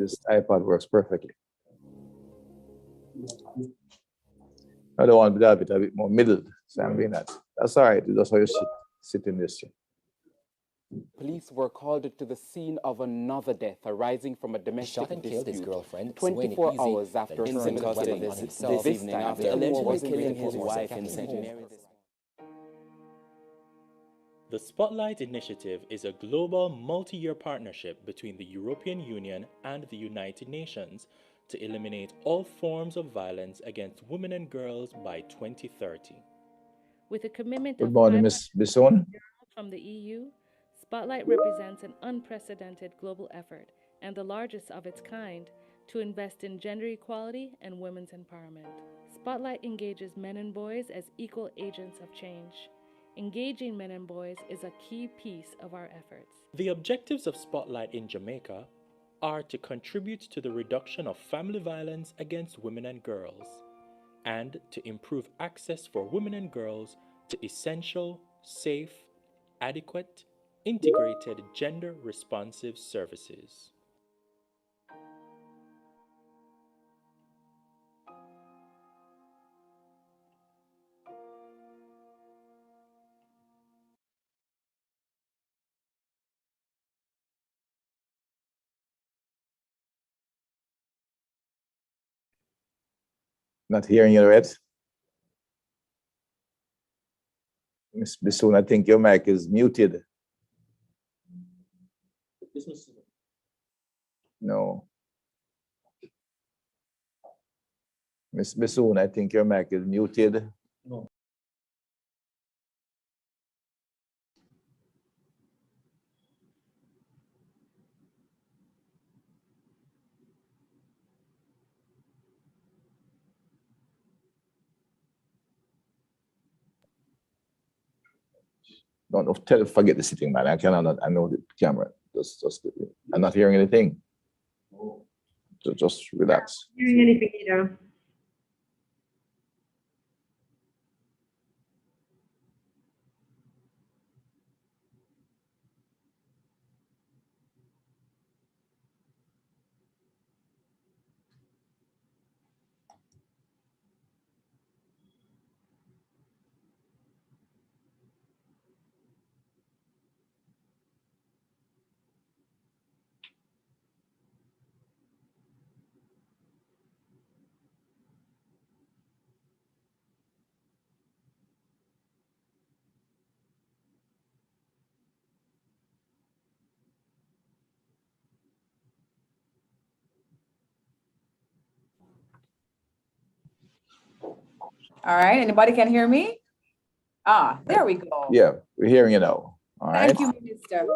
this iPad works perfectly. I don't want to be a bit more middled, so I'm being that. That's all right. That's how you sit in this. Police were called to the scene of another death arising from a domestic shot and killed his girlfriend 24 hours after incident custody this evening after allegedly killing his wife in St. Mary's. The Spotlight Initiative is a global multi-year partnership between the European Union and the United Nations to eliminate all forms of violence against women and girls by 2030. With a commitment Good morning, Ms. Bisson. From the EU, Spotlight represents an unprecedented global effort and the largest of its kind to invest in gender equality and women's empowerment. Spotlight engages men and boys as equal agents of change. Engaging men and boys is a key piece of our efforts. The objectives of Spotlight in Jamaica are to contribute to the reduction of family violence against women and girls, and to improve access for women and girls to essential, safe, adequate, integrated, gender-responsive services. Not hearing you, Red. Ms. Bisson, I think your mic is muted. No. Ms. Bisson, I think your mic is muted. No. No, forget the sitting, man. I know the camera. I'm not hearing anything. Just relax. Hearing anything either. All right, anybody can hear me? Ah, there we go. Yeah, we're hearing you now. All right. Thank you, Minister.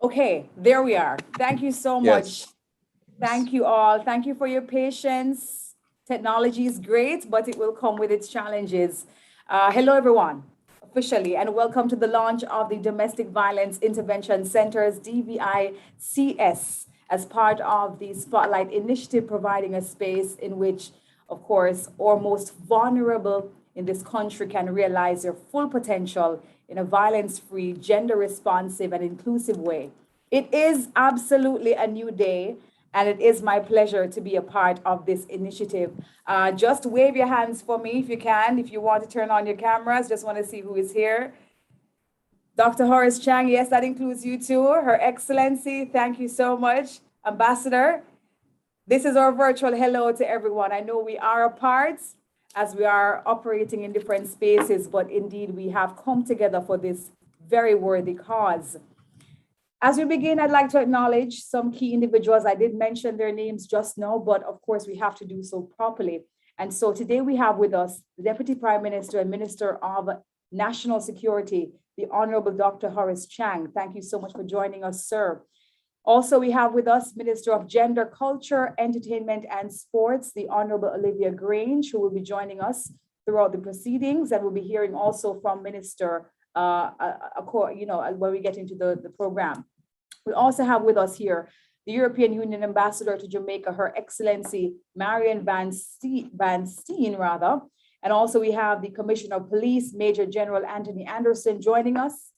Okay, there we are. Thank you so much. Yes. Thank you all. Thank you for your patience. Technology is great, but it will come with its challenges. Hello, everyone, officially, and welcome to the launch of the Domestic Violence Intervention Centers, DVICS, as part of the Spotlight Initiative, providing a space in which, of course, our most vulnerable in this country can realize their full potential in a violence-free, gender-responsive, and inclusive way. It is absolutely a new day, and it is my pleasure to be a part of this initiative. Just wave your hands for me if you can, if you want to turn on your cameras. Just want to see who is here. Dr. Horace Chang, yes, that includes you too. Her Excellency, thank you so much. Ambassador, this is our virtual hello to everyone. I know we are apart as we are operating in different spaces, but indeed we have come together for this very worthy cause. As we begin, I'd like to acknowledge some key individuals. I did mention their names just now, but of course we have to do so properly. And so today we have with us the Deputy Prime Minister and Minister of National Security, the Honorable Dr. Horace Chang. Thank you so much for joining us, sir. Also, we have with us Minister of Gender, Culture, Entertainment, and Sports, the Honorable Olivia Grange, who will be joining us throughout the proceedings, and we'll be hearing also from Minister, when we get into the program. We also have with us here the European Union Ambassador to Jamaica, Her Excellency Marian Van Steen, And also we have the Commissioner of Police, Major General Anthony Anderson, joining us.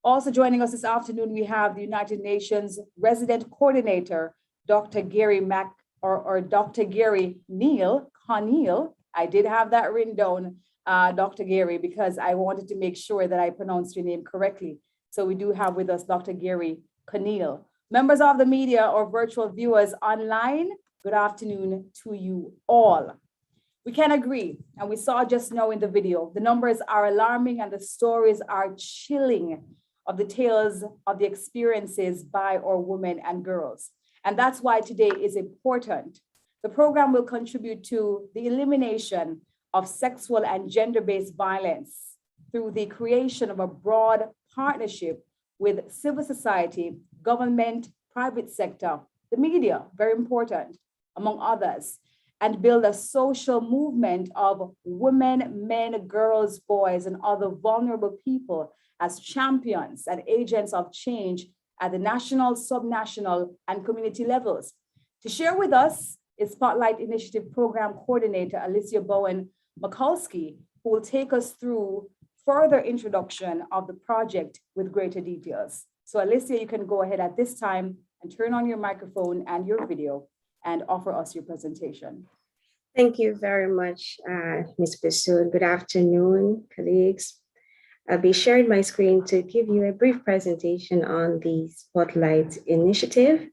Also joining us this afternoon, we have the United Nations Resident Coordinator, Dr. Gary Dr. Gary Conneal. I did have that written down, Dr. Gary, because I wanted to make sure that I pronounced your name correctly. So we do have with us Dr. Gary Conneal. Members of the media or virtual viewers online, good afternoon to you all. We can agree, and we saw just now in the video, the numbers are alarming and the stories are chilling of the tales of the experiences by our women and girls. And that's why today is important. The program will contribute to the elimination of sexual and gender-based violence through the creation of a broad partnership with civil society, government, private sector, the media, very important, among others, and build a social movement of women, men, girls, boys, and other vulnerable people as champions and agents of change at the national, subnational, and community levels. To share with us is Spotlight Initiative Program Coordinator Alicia Bowen Mikulski, who will take us through further introduction of the project with greater details. So Alicia, you can go ahead at this time and turn on your microphone and your video and offer us your presentation. Thank you very much, Ms. Basood. Good afternoon, colleagues. I'll be sharing my screen to give you a brief presentation on the Spotlight Initiative.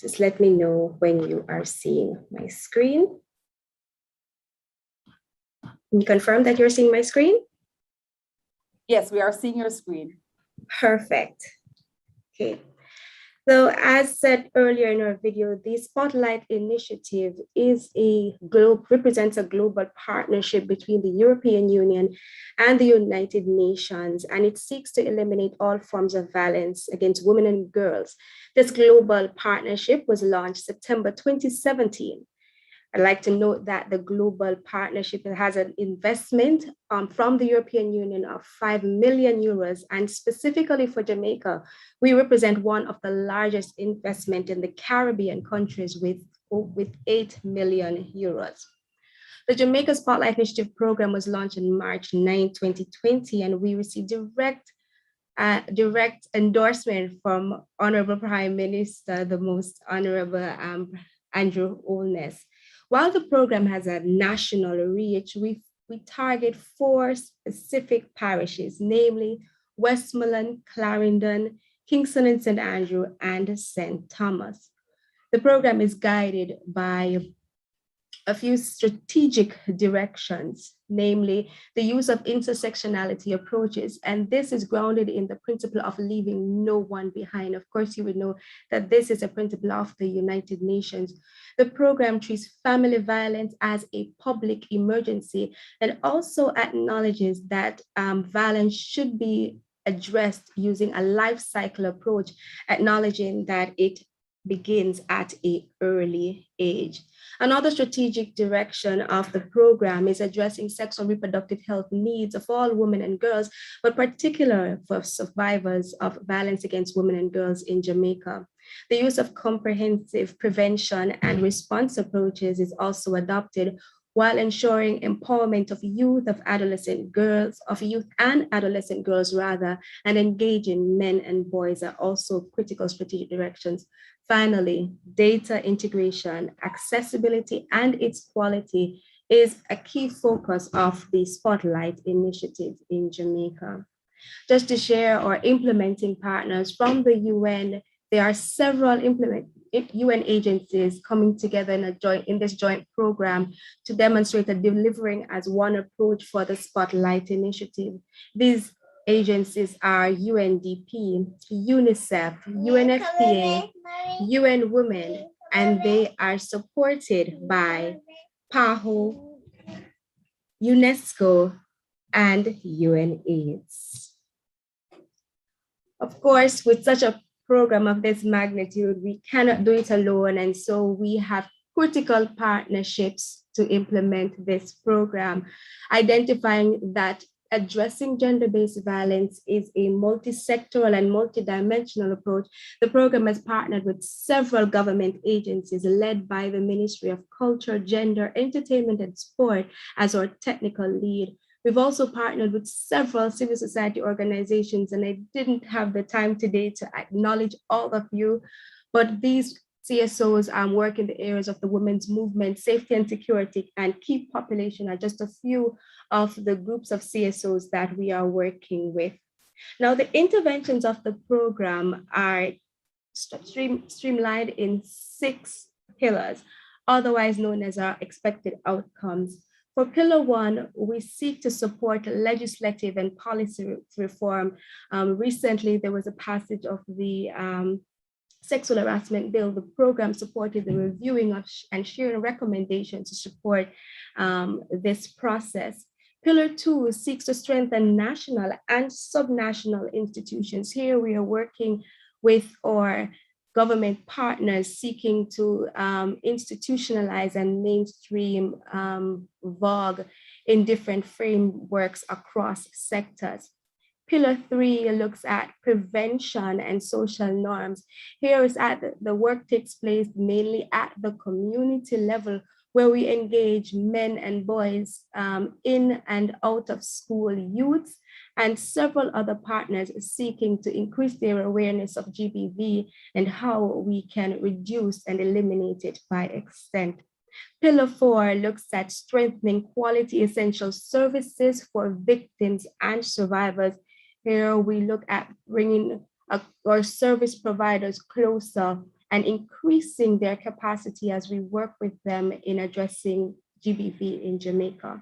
Just let me know when you are seeing my screen. Can you confirm that you're seeing my screen? Yes, we are seeing your screen. Perfect. Okay. So as said earlier in our video, the Spotlight Initiative represents a global partnership between the European Union and the United Nations, and it seeks to eliminate all forms of violence against women and girls. This global partnership was launched September 2017. I'd like to note that the global partnership has an investment from the European Union of 5 million euros, and specifically for Jamaica, we represent one of the largest investment in the Caribbean countries with 8 million euros. The Jamaica Spotlight Initiative program was launched on March 9, 2020, and we received direct endorsement from Honorable Prime Minister, the Most Honorable Andrew Holness. While the program has a national reach, we target 4 specific parishes, namely Westmoreland, Clarendon, Kingston and St. Andrew, and St. Thomas. The program is guided by a few strategic directions, namely the use of intersectionality approaches. And this is grounded in the principle of leaving no one behind. Of course, you would know that this is a principle of the United Nations. The program treats family violence as a public emergency and also acknowledges that violence should be addressed using a life cycle approach, acknowledging that it begins at an early age. Another strategic direction of the program is addressing sexual and reproductive health needs of all women and girls, but particularly for survivors of violence against women and girls in Jamaica. The use of comprehensive prevention and response approaches is also adopted while ensuring empowerment of youth and adolescent girls, and engaging men and boys are also critical strategic directions. Finally, data integration, accessibility, and its quality is a key focus of the Spotlight Initiative in Jamaica. Just to share our implementing partners from the UN, there are several UN agencies coming together in this joint program to demonstrate that delivering as one approach for the Spotlight Initiative. These agencies are UNDP, UNICEF, UNFPA, UN Women, and they are supported by PAHO, UNESCO, and UNAIDS. Of course, with such a program of this magnitude, we cannot do it alone, and so we have critical partnerships to implement this program, identifying that addressing gender-based violence is a multi-sectoral and multidimensional approach, the program has partnered with several government agencies led by the Ministry of Culture, Gender, Entertainment, and Sport as our technical lead. We've also partnered with several civil society organizations, and I didn't have the time today to acknowledge all of you, but these CSOs work in the areas of the women's movement, safety and security, and key population are just a few of the groups of CSOs that we are working with. Now, the interventions of the program are streamlined in 6 pillars, otherwise known as our expected outcomes. For Pillar 1, we seek to support legislative and policy reform. Recently, there was a passage of the sexual harassment bill. The program supported the reviewing of and sharing recommendations to support this process. Pillar 2 seeks to strengthen national and subnational institutions. Here we are working with our government partners seeking to institutionalize and mainstream VOG in different frameworks across sectors. Pillar 3 looks at prevention and social norms. Here is at the work takes place mainly at the community level, where we engage men and boys in and out of school youths and several other partners seeking to increase their awareness of GBV and how we can reduce and eliminate it by extent. Pillar 4 looks at strengthening quality essential services for victims and survivors. Here we look at bringing our service providers closer and increasing their capacity as we work with them in addressing GBV in Jamaica.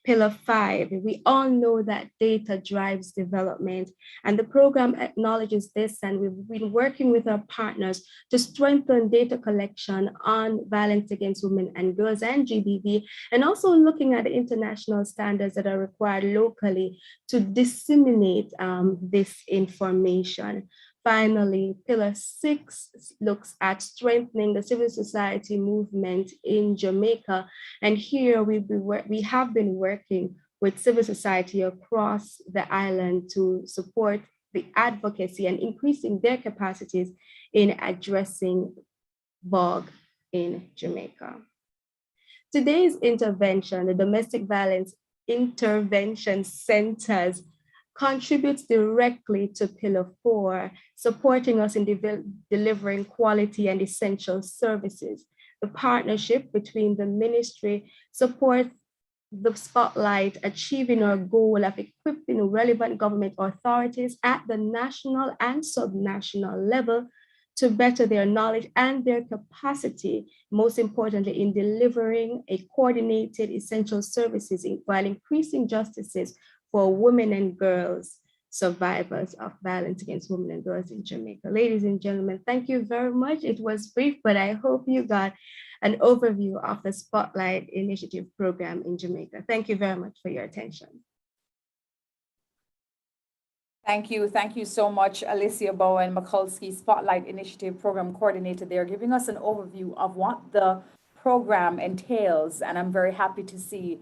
Pillar 5, we all know that data drives development, and the program acknowledges this, and we've been working with our partners to strengthen data collection on violence against women and girls and GBV, and also looking at the international standards that are required locally to disseminate this information. Finally, Pillar 6 looks at strengthening the civil society movement in Jamaica. And here we have been working with civil society across the island to support the advocacy and increasing their capacities in addressing VOG in Jamaica. Today's intervention, the Domestic Violence Intervention Centers, contributes directly to Pillar 4, supporting us in delivering quality and essential services. The partnership between the ministry supports the Spotlight, achieving our goal of equipping relevant government authorities at the national and subnational level to better their knowledge and their capacity, most importantly, in delivering a coordinated essential services while increasing justices for women and girls survivors of violence against women and girls in Jamaica. Ladies and gentlemen, thank you very much. It was brief, but I hope you got an overview of the Spotlight Initiative program in Jamaica. Thank you very much for your attention. Thank you. Thank you so much, Alicia Bowen, Mikulski, Spotlight Initiative Program Coordinator. They're giving us an overview of what the program entails, and I'm very happy to see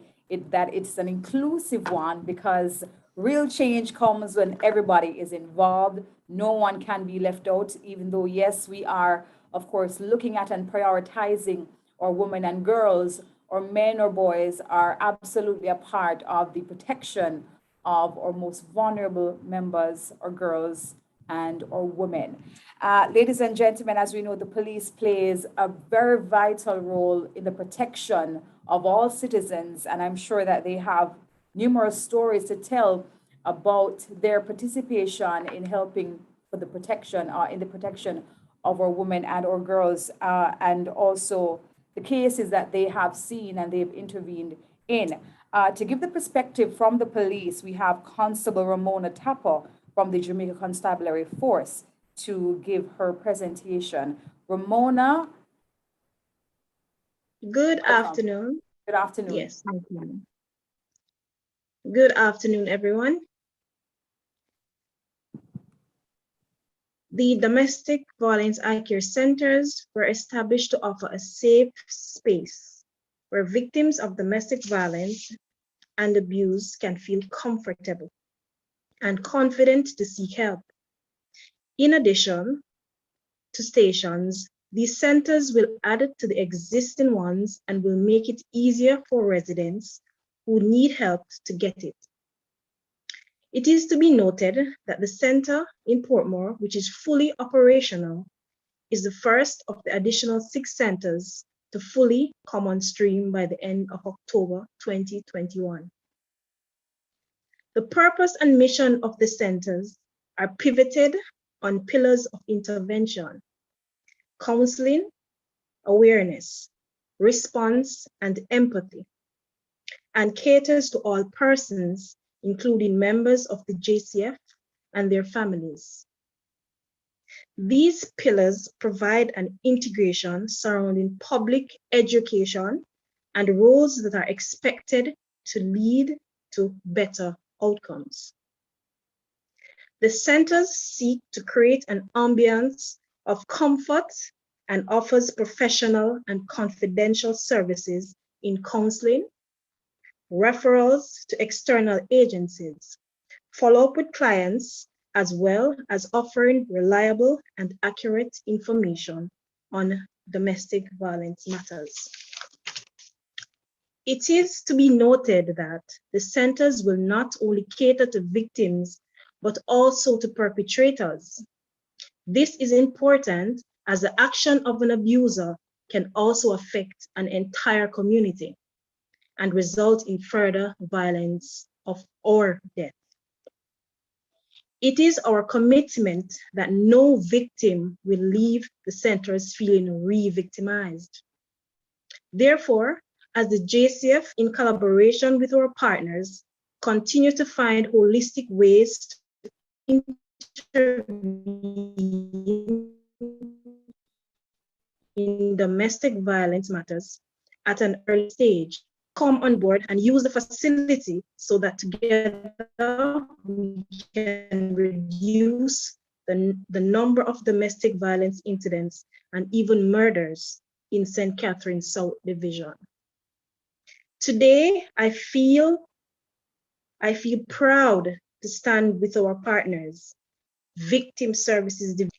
that it's an inclusive one, because real change comes when everybody is involved. No one can be left out, even though, yes, we are, of course, looking at and prioritizing our women and girls, or men or boys are absolutely a part of the protection of our most vulnerable members, or girls and or women. Ladies and gentlemen, as we know, the police plays a very vital role in the protection of all citizens, and I'm sure that they have numerous stories to tell about their participation in helping for the protection, in the protection of our women and our girls, and also the cases that they have seen and they've intervened in. To give the perspective from the police, we have Constable Ramona Tapper from the Jamaica Constabulary Force to give her presentation. Ramona. Good afternoon. Good afternoon. Yes, thank you. Good afternoon, everyone. The Domestic Violence ICARE Centers were established to offer a safe space where victims of domestic violence and abused can feel comfortable and confident to seek help. In addition to stations, these centers will add to the existing ones and will make it easier for residents who need help to get it. It is to be noted that the center in Portmore, which is fully operational, is the first of the additional 6 centers to fully come on stream by the end of October 2021. The purpose and mission of the centers are pivoted on pillars of intervention: counseling, awareness, response, and empathy, and caters to all persons, including members of the JCF and their families. These pillars provide an integration surrounding public education and roles that are expected to lead to better outcomes. The centers seek to create an ambience of comfort and offers professional and confidential services in counseling, referrals to external agencies, follow-up with clients, as well as offering reliable and accurate information on domestic violence matters. It is to be noted that the centers will not only cater to victims, but also to perpetrators. This is important as the action of an abuser can also affect an entire community and result in further violence or death. It is our commitment that no victim will leave the centers feeling re-victimized. Therefore, as the JCF, in collaboration with our partners, continue to find holistic ways to intervene in domestic violence matters at an early stage, come on board and use the facility so that together we can reduce the number of domestic violence incidents and even murders in St. Catherine's South Division. Today, I feel proud to stand with our partners, Victim Services Division,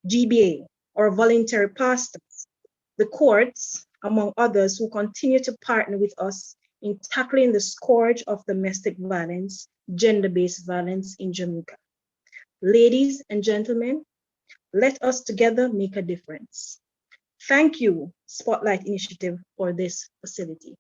GBA, our voluntary pastors, the courts, among others, who continue to partner with us in tackling the scourge of domestic violence, gender-based violence in Jamaica. Ladies and gentlemen, let us together make a difference. Thank you, Spotlight Initiative, for this facility.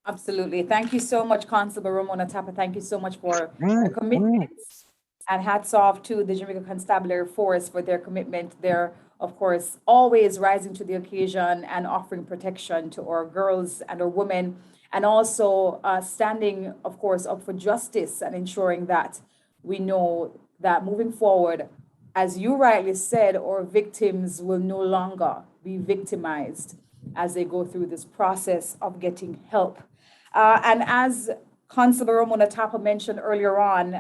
Absolutely. Thank you so much, Constable Ramona Tapa. Thank you so much for your commitments. And hats off to the Jamaica Constabulary Force for their commitment. They're, of course, always rising to the occasion and offering protection to our girls and our women, and also standing, of course, up for justice and ensuring that we know that moving forward, as you rightly said, our victims will no longer be victimized as they go through this process of getting help. And as Constable Ramona Tapa mentioned earlier on,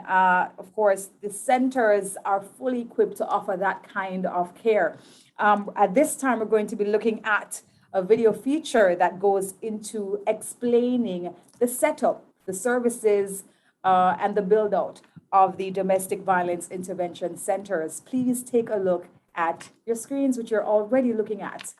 of course, the centers are fully equipped to offer that kind of care. At this time, we're going to be looking at a video feature that goes into explaining the setup, the services, and the build out of the domestic violence intervention centers. Please take a look at your screens, which you're already looking at.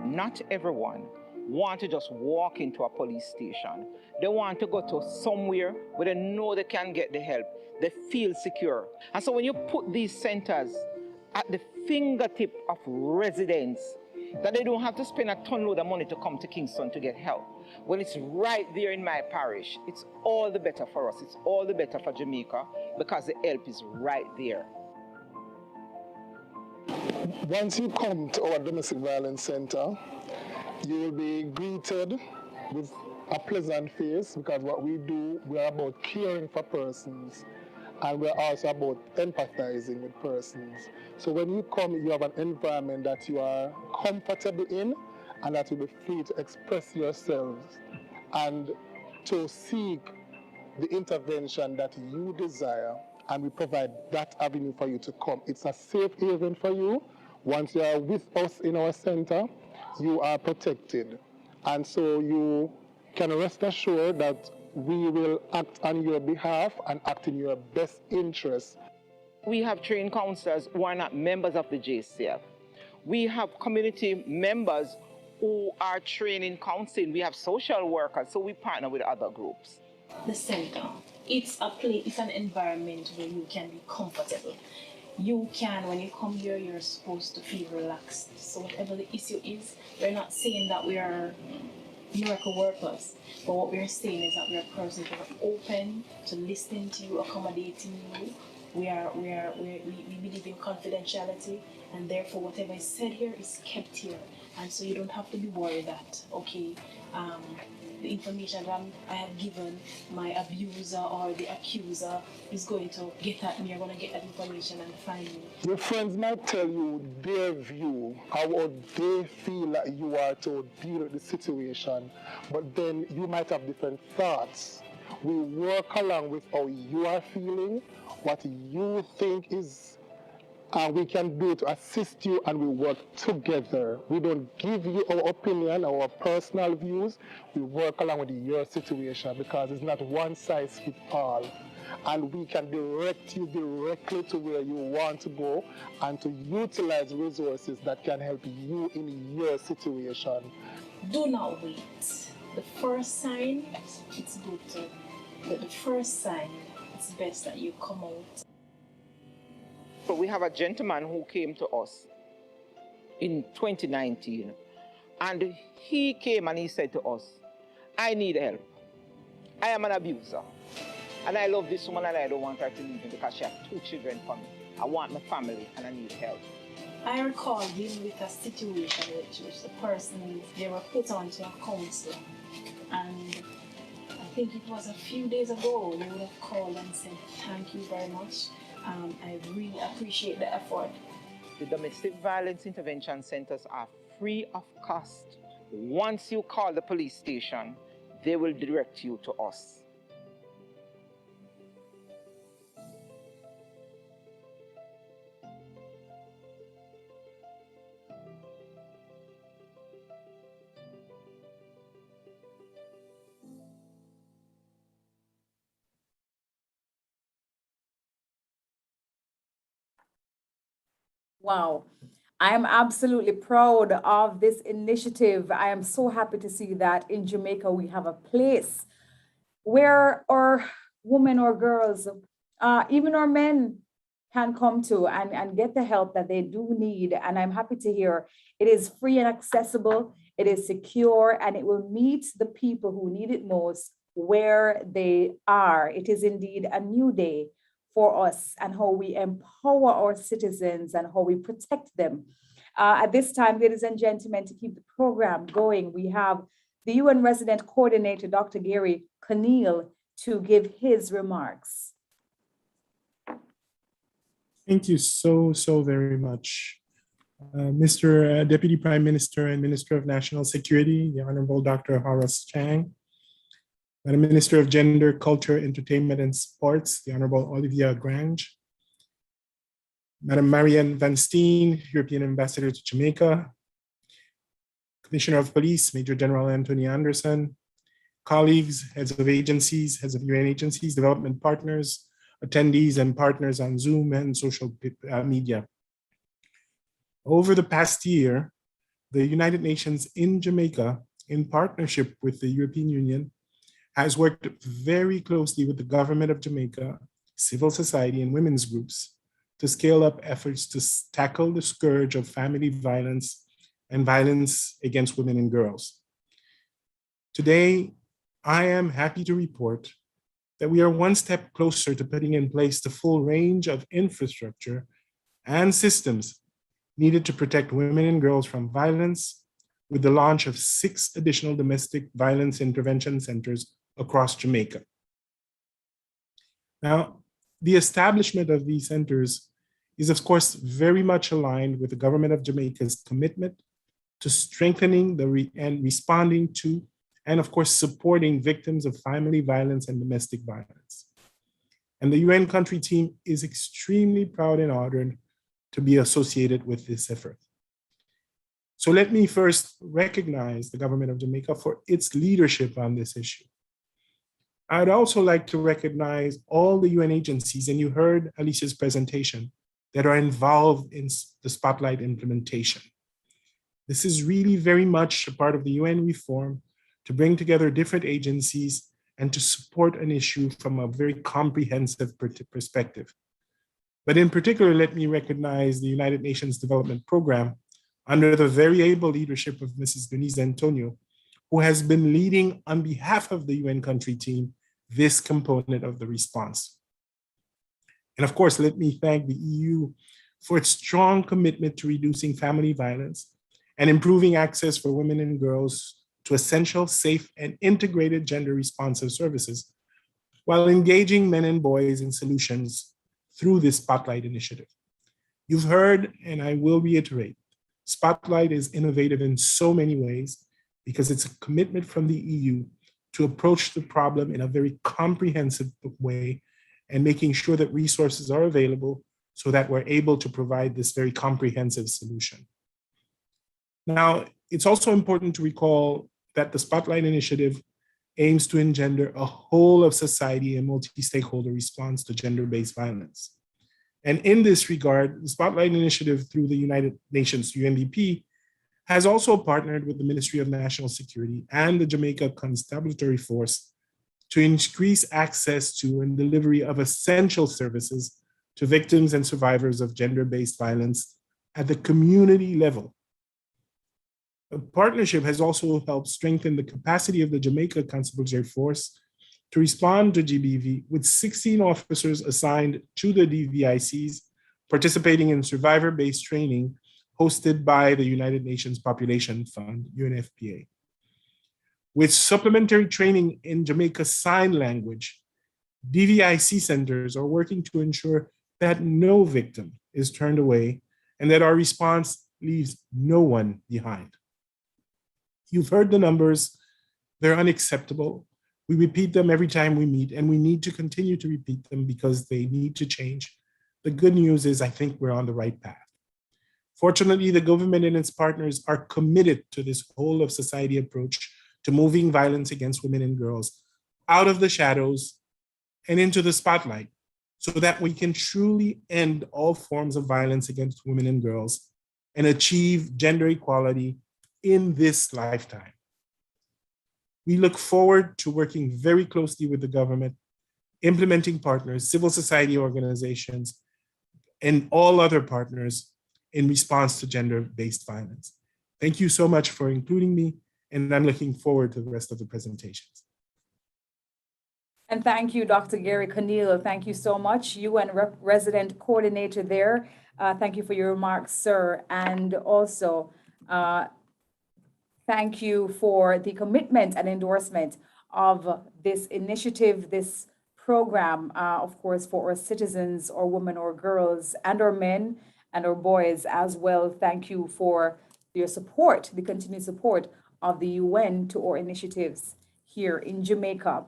Not everyone want to just walk into a police station. They want to go to somewhere where they know they can get the help. They feel secure. And so when you put these centers at the fingertip of residents, that they don't have to spend a ton load of money to come to Kingston to get help. When it's right there in my parish, it's all the better for us. It's all the better for Jamaica because the help is right there. Once you come to our domestic violence center, You will be greeted with a pleasant face because what we do, we are about caring for persons and we're also about empathizing with persons. So when you come, you have an environment that you are comfortable in and that you'll be free to express yourselves and to seek the intervention that you desire, and we provide that avenue for you to come. It's a safe haven for you. Once you are with us in our center, you are protected. And so you can rest assured that we will act on your behalf and act in your best interest. We have trained counselors who are not members of the JCF. We have community members who are trained in counseling. We have social workers, so we partner with other groups. The center, it's a place, it's an environment where you can be comfortable. You can, when you come here, you're supposed to feel relaxed. So whatever the issue is, we're not saying that we are miracle workers, but what we're saying is that we're persons who are open to listening to you, accommodating you. We believe in confidentiality, and therefore whatever is said here is kept here. And so you don't have to be worried that, okay, the information that I have given my abuser or the accuser is going to get at me. You're going to get that information and find me. Your friends might tell you their view, how they feel that you are to deal with the situation, but then you might have different thoughts. We work along with how you are feeling, what you think is, and we can do to assist you, and we work together. We don't give you our opinion, our personal views. We work along with your situation because it's not one size fits all. And we can direct you directly to where you want to go and to utilize resources that can help you in your situation. Do not wait. The first sign, it's good to, but the first sign, it's best that you come out. But we have a gentleman who came to us in 2019, and he came and he said to us, I need help. I am an abuser, and I love this woman and I don't want her to leave me because she has 2 children for me. I want my family and I need help. I recall dealing with a situation which the person, they were put onto a counselor, and I think it was a few days ago, they would have called and said, thank you very much. I really appreciate the effort. The domestic violence intervention centers are free of cost. Once you call the police station, they will direct you to us. Wow. I am absolutely proud of this initiative. I am so happy to see that in Jamaica we have a place where our women or girls, even our men, can come to and get the help that they do need. And I'm happy to hear it is free and accessible, it is secure, and it will meet the people who need it most where they are. It is indeed a new day for us and how we empower our citizens and how we protect them. At this time, ladies and gentlemen, to keep the program going, we have the UN Resident Coordinator, Dr. Gary Conneal, to give his remarks. Thank you so very much. Mr. Deputy Prime Minister and Minister of National Security, the Honorable Dr. Horace Chang, Madam Minister of Gender, Culture, Entertainment and Sports, the Honorable Olivia Grange, Madam Marianne Van Steen, European Ambassador to Jamaica, Commissioner of Police, Major General Anthony Anderson, colleagues, heads of agencies, heads of UN agencies, development partners, attendees and partners on Zoom and social media. Over the past year, the United Nations in Jamaica, in partnership with the European Union, has worked very closely with the government of Jamaica, civil society, and women's groups to scale up efforts to tackle the scourge of family violence and violence against women and girls. Today, I am happy to report that we are one step closer to putting in place the full range of infrastructure and systems needed to protect women and girls from violence, with the launch of 6 additional domestic violence intervention centers across Jamaica. Now, the establishment of these centers is, of course, very much aligned with the government of Jamaica's commitment to strengthening and responding to, and of course, supporting victims of family violence and domestic violence. And the UN country team is extremely proud and honored to be associated with this effort. So let me first recognize the government of Jamaica for its leadership on this issue. I'd also like to recognize all the UN agencies, and you heard Alicia's presentation, that are involved in the Spotlight implementation. This is really very much a part of the UN reform to bring together different agencies and to support an issue from a very comprehensive perspective. But in particular, let me recognize the United Nations Development Program under the very able leadership of Mrs. Denise Antonio, who has been leading on behalf of the UN country team this component of the response. And of course, let me thank the EU for its strong commitment to reducing family violence and improving access for women and girls to essential, safe, and integrated gender-responsive services, while engaging men and boys in solutions through this Spotlight initiative. You've heard, and I will reiterate, Spotlight is innovative in so many ways because it's a commitment from the EU to approach the problem in a very comprehensive way and making sure that resources are available so that we're able to provide this very comprehensive solution. Now, it's also important to recall that the Spotlight initiative aims to engender a whole of society and multi-stakeholder response to gender-based violence. And in this regard, the Spotlight initiative through the United Nations UNDP has also partnered with the Ministry of National Security and the Jamaica Constabulary Force to increase access to and delivery of essential services to victims and survivors of gender-based violence at the community level. The partnership has also helped strengthen the capacity of the Jamaica Constabulary Force to respond to GBV, with 16 officers assigned to the DVICs participating in survivor-based training hosted by the United Nations Population Fund, UNFPA. With supplementary training in Jamaica Sign Language, DVIC centers are working to ensure that no victim is turned away and that our response leaves no one behind. You've heard the numbers, they're unacceptable. We repeat them every time we meet, and we need to continue to repeat them because they need to change. The good news is I think we're on the right path. Fortunately, the government and its partners are committed to this whole of society approach to moving violence against women and girls out of the shadows and into the spotlight so that we can truly end all forms of violence against women and girls and achieve gender equality in this lifetime. We look forward to working very closely with the government, implementing partners, civil society organizations, and all other partners in response to gender-based violence. Thank you so much for including me, and I'm looking forward to the rest of the presentations. And thank you, Dr. Gary Conneal. Thank you so much. UN resident coordinator there. Thank you for your remarks, sir. And also, thank you for the commitment and endorsement of this initiative, this program, of course, for our citizens or women or girls and our men and our boys as well. Thank you for your support, the continued support of the UN to our initiatives here in Jamaica.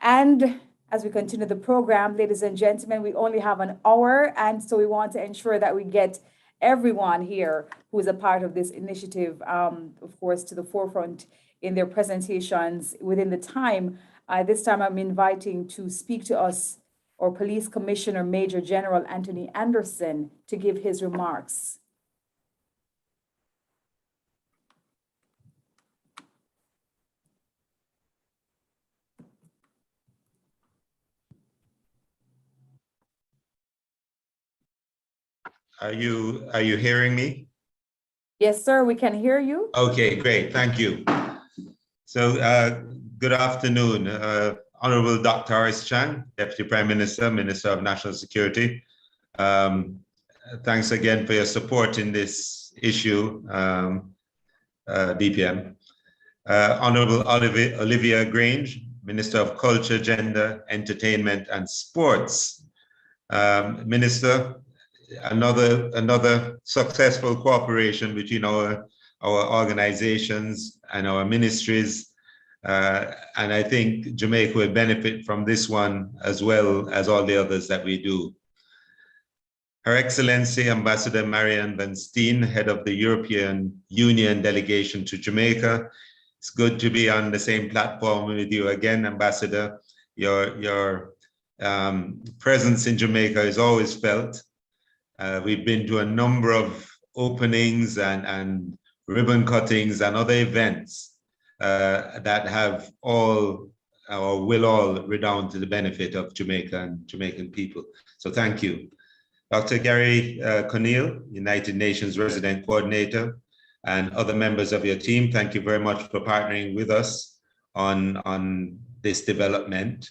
And as we continue the program, ladies and gentlemen, we only have an hour, and so we want to ensure that we get everyone here who is a part of this initiative, of course, to the forefront in their presentations within the time. This time I'm inviting to speak to us our Police Commissioner Major General Anthony Anderson to give his remarks. Are you hearing me? Yes, sir, we can hear you. Okay, great, thank you. So good afternoon, Honorable Dr. Horace Chang, Deputy Prime Minister, Minister of National Security. Thanks again for your support in this issue. BPM. Honorable Olivia Grange, Minister of Culture, Gender, Entertainment and Sports. Minister, another successful cooperation between our organizations and our ministries. And I think Jamaica will benefit from this one as well as all the others that we do. Her Excellency Ambassador Marianne Van Steen, head of the European Union delegation to Jamaica. It's good to be on the same platform with you again, Ambassador. Your presence in Jamaica is always felt. We've been to a number of openings and ribbon cuttings and other events that have all or will all redound to the benefit of Jamaica and Jamaican people. So thank you. Dr. Gary Conneal, United Nations Resident Coordinator, and other members of your team, thank you very much for partnering with us on this development.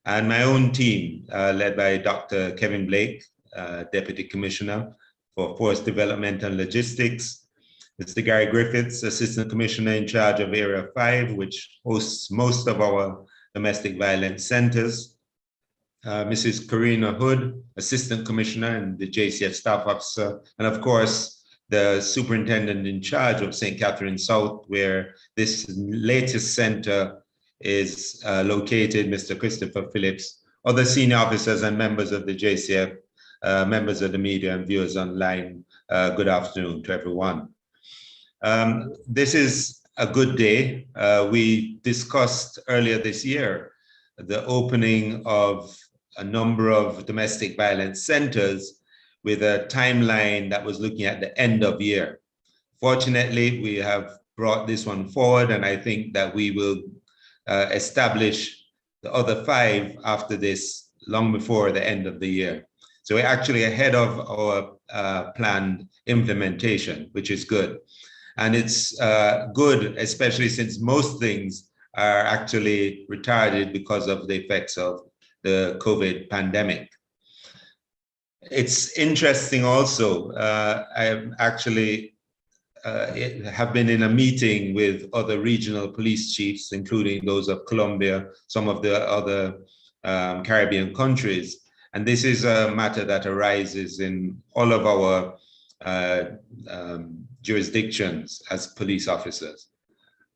And my own team, led by Dr. Kevin Blake, Deputy Commissioner for Force Development and Logistics, Mr. Gary Griffiths, Assistant Commissioner in charge of Area 5, which hosts most of our domestic violence centers, Mrs. Karina Hood, Assistant Commissioner and the JCF Staff Officer, and of course, the Superintendent in charge of St. Catherine South, where this latest center is located, Mr. Christopher Phillips, other senior officers and members of the JCF, members of the media and viewers online, good afternoon to everyone. This is a good day. We discussed earlier this year the opening of a number of domestic violence centers with a timeline that was looking at the end of year. Fortunately, we have brought this one forward, and I think that we will establish the other 5 after this long before the end of the year. So we're actually ahead of our planned implementation, which is good. And it's good, especially since most things are actually retarded because of the effects of the COVID pandemic. It's interesting also, I actually have been in a meeting with other regional police chiefs, including those of Colombia, some of the other Caribbean countries. And this is a matter that arises in all of our jurisdictions as police officers.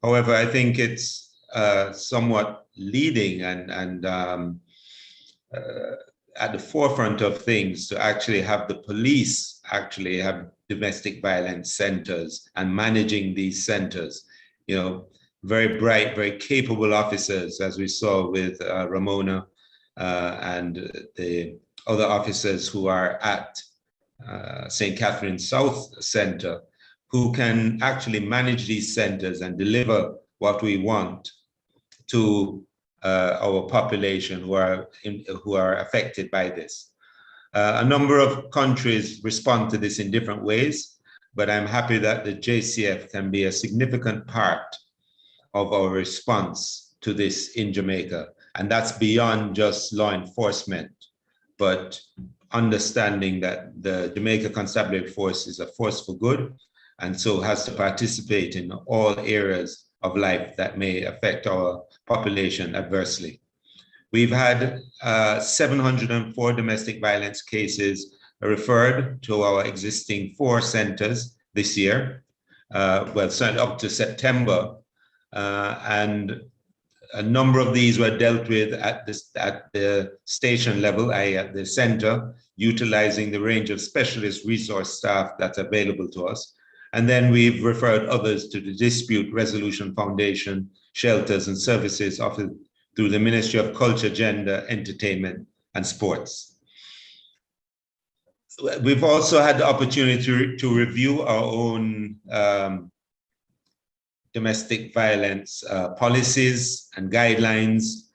However, I think it's somewhat leading and at the forefront of things to actually have the police actually have domestic violence centers and managing these centers. You know, very bright, very capable officers, as we saw with Ramona and the other officers who are at St. Catherine South Center, who can actually manage these centers and deliver what we want to our population who are affected by this. A number of countries respond to this in different ways, but I'm happy that the JCF can be a significant part of our response to this in Jamaica. And that's beyond just law enforcement, but understanding that the Jamaica Constabulary Force is a force for good, and so has to participate in all areas of life that may affect our population adversely. We've had 704 domestic violence cases referred to our existing 4 centers this year, well, certainly up to September, and a number of these were dealt with at the station level, i.e. at the center, utilizing the range of specialist resource staff that's available to us. And then we've referred others to the Dispute Resolution Foundation, shelters and services offered through the Ministry of Culture, Gender, Entertainment and Sports. We've also had the opportunity to review our own domestic violence policies and guidelines.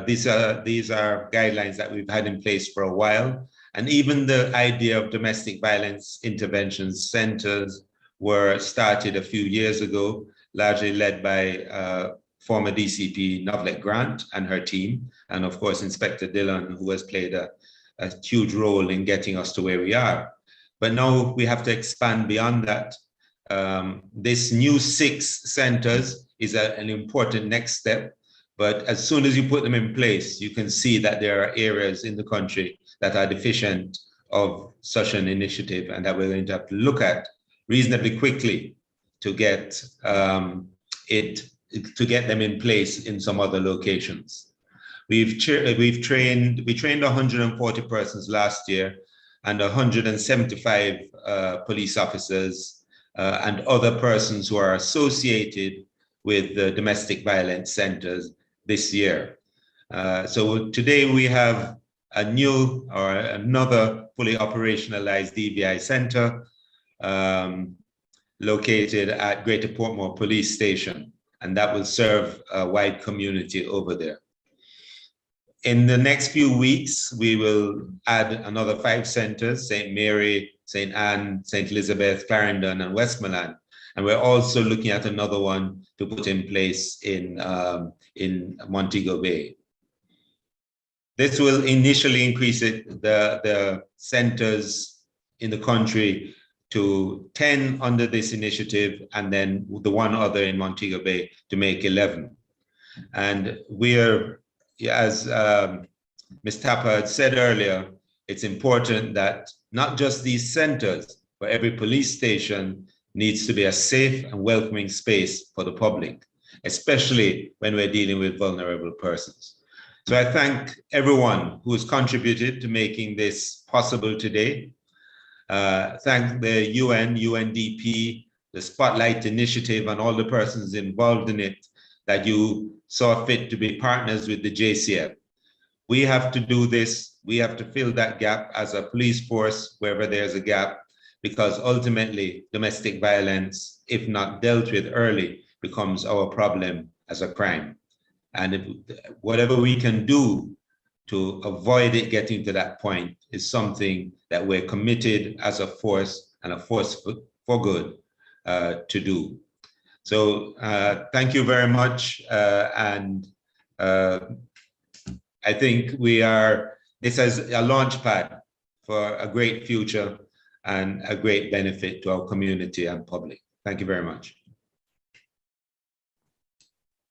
These are guidelines that we've had in place for a while. And even the idea of domestic violence intervention centers were started a few years ago, largely led by former DCP Novlet Grant and her team, and of course, Inspector Dillon, who has played a huge role in getting us to where we are. But now we have to expand beyond that this new 6 centers is an important next step. But as soon as you put them in place, you can see that there are areas in the country that are deficient of such an initiative, and that we're going to have to look at reasonably quickly to get them in place in some other locations. We trained 140 persons last year, and 175 police officers and other persons who are associated with the domestic violence centers this year. So today we have another fully operationalized DVI center located at Greater Portmore Police Station, and that will serve a wide community over there. In the next few weeks, we will add another 5 centers: St. Mary, St. Anne, St. Elizabeth, Clarendon, and Westmoreland. And we're also looking at another one to put in place in Montego Bay. This will initially increase the centers in the country to 10 under this initiative, and then the one other in Montego Bay to make 11. And we're, as Ms. Tapper had said earlier, it's important that not just these centers, but every police station needs to be a safe and welcoming space for the public, especially when we're dealing with vulnerable persons. So I thank everyone who has contributed to making this possible today. Thank the UN, UNDP, the Spotlight Initiative, and all the persons involved in it that you saw fit to be partners with the JCF. We have to do this. We have to fill that gap as a police force wherever there's a gap, because ultimately domestic violence, if not dealt with early, becomes our problem as a crime. And whatever we can do to avoid it getting to that point is something that we're committed as a force, and a force for good, to do. So thank you very much. And I think this is a launch pad for a great future and a great benefit to our community and public. Thank you very much.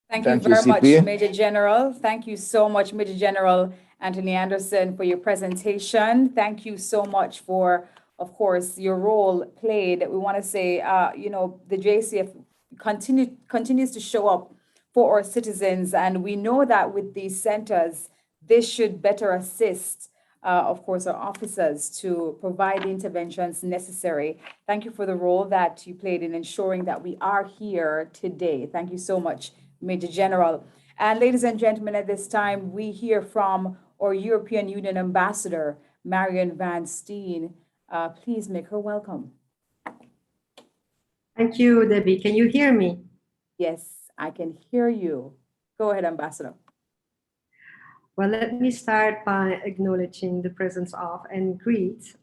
Thank you very much, Major General. Thank you so much, Major General Anthony Anderson, for your presentation. Thank you so much for, of course, your role played. We want to say, you know, the JCF continues to show up for our citizens, and we know that with these centers, this should better assist, of course, our officers to provide the interventions necessary. Thank you for the role that you played in ensuring that we are here today. Thank you so much, Major General. And ladies and gentlemen, at this time, we hear from our European Union Ambassador, Marion Van Steen. Please make her welcome. Thank you, Debbie. Can you hear me? Yes, I can hear you. Go ahead, Ambassador. Well, let me start by acknowledging the presence of and greet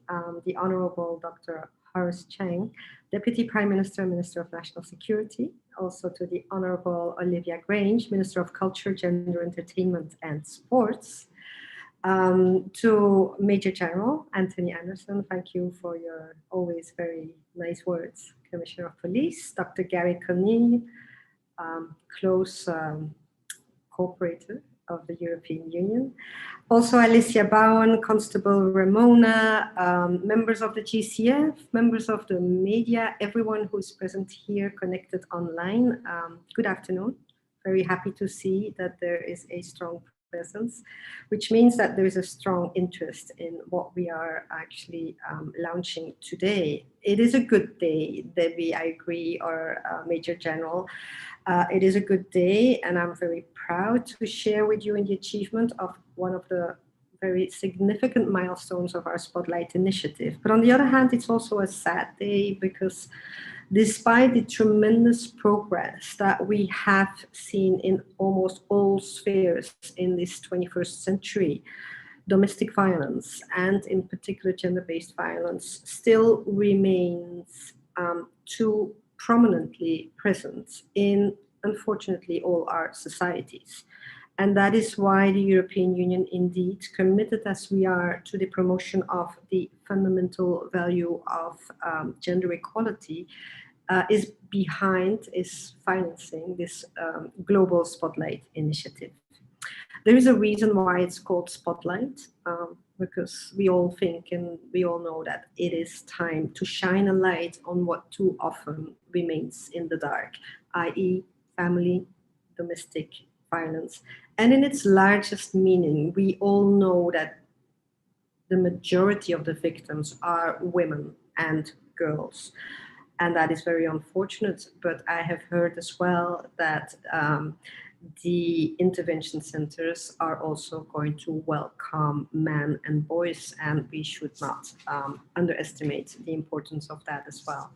the Honorable Dr. Horace Chang, Deputy Prime Minister, Minister of National Security, also to the Honorable Olivia Grange, Minister of Culture, Gender, Entertainment and Sports, to Major General Anthony Anderson. Thank you for your always very nice words. Commissioner of Police, Dr. Gary Coney, close cooperator of the European Union. Also Alicia Bowen, Constable Ramona, members of the GCF, members of the media, everyone who's present here connected online. Good afternoon. Very happy to see that there is a strong presence, which means that there is a strong interest in what we are actually launching today. It is a good day, Debbie, I agree, or Major General. It is a good day, and I'm very proud to share with you in the achievement of one of the very significant milestones of our Spotlight initiative. But on the other hand, it's also a sad day, because despite the tremendous progress that we have seen in almost all spheres in this 21st century, domestic violence, and in particular gender-based violence, still remains too prominently present in, unfortunately, all our societies. And that is why the European Union, indeed, committed as we are to the promotion of the fundamental value of gender equality, is financing this global Spotlight initiative. There is a reason why it's called Spotlight, because we all think and we all know that it is time to shine a light on what too often remains in the dark, i.e. family, domestic violence. And in its largest meaning, we all know that the majority of the victims are women and girls. And that is very unfortunate, but I have heard as well that the intervention centers are also going to welcome men and boys, and we should not underestimate the importance of that as well.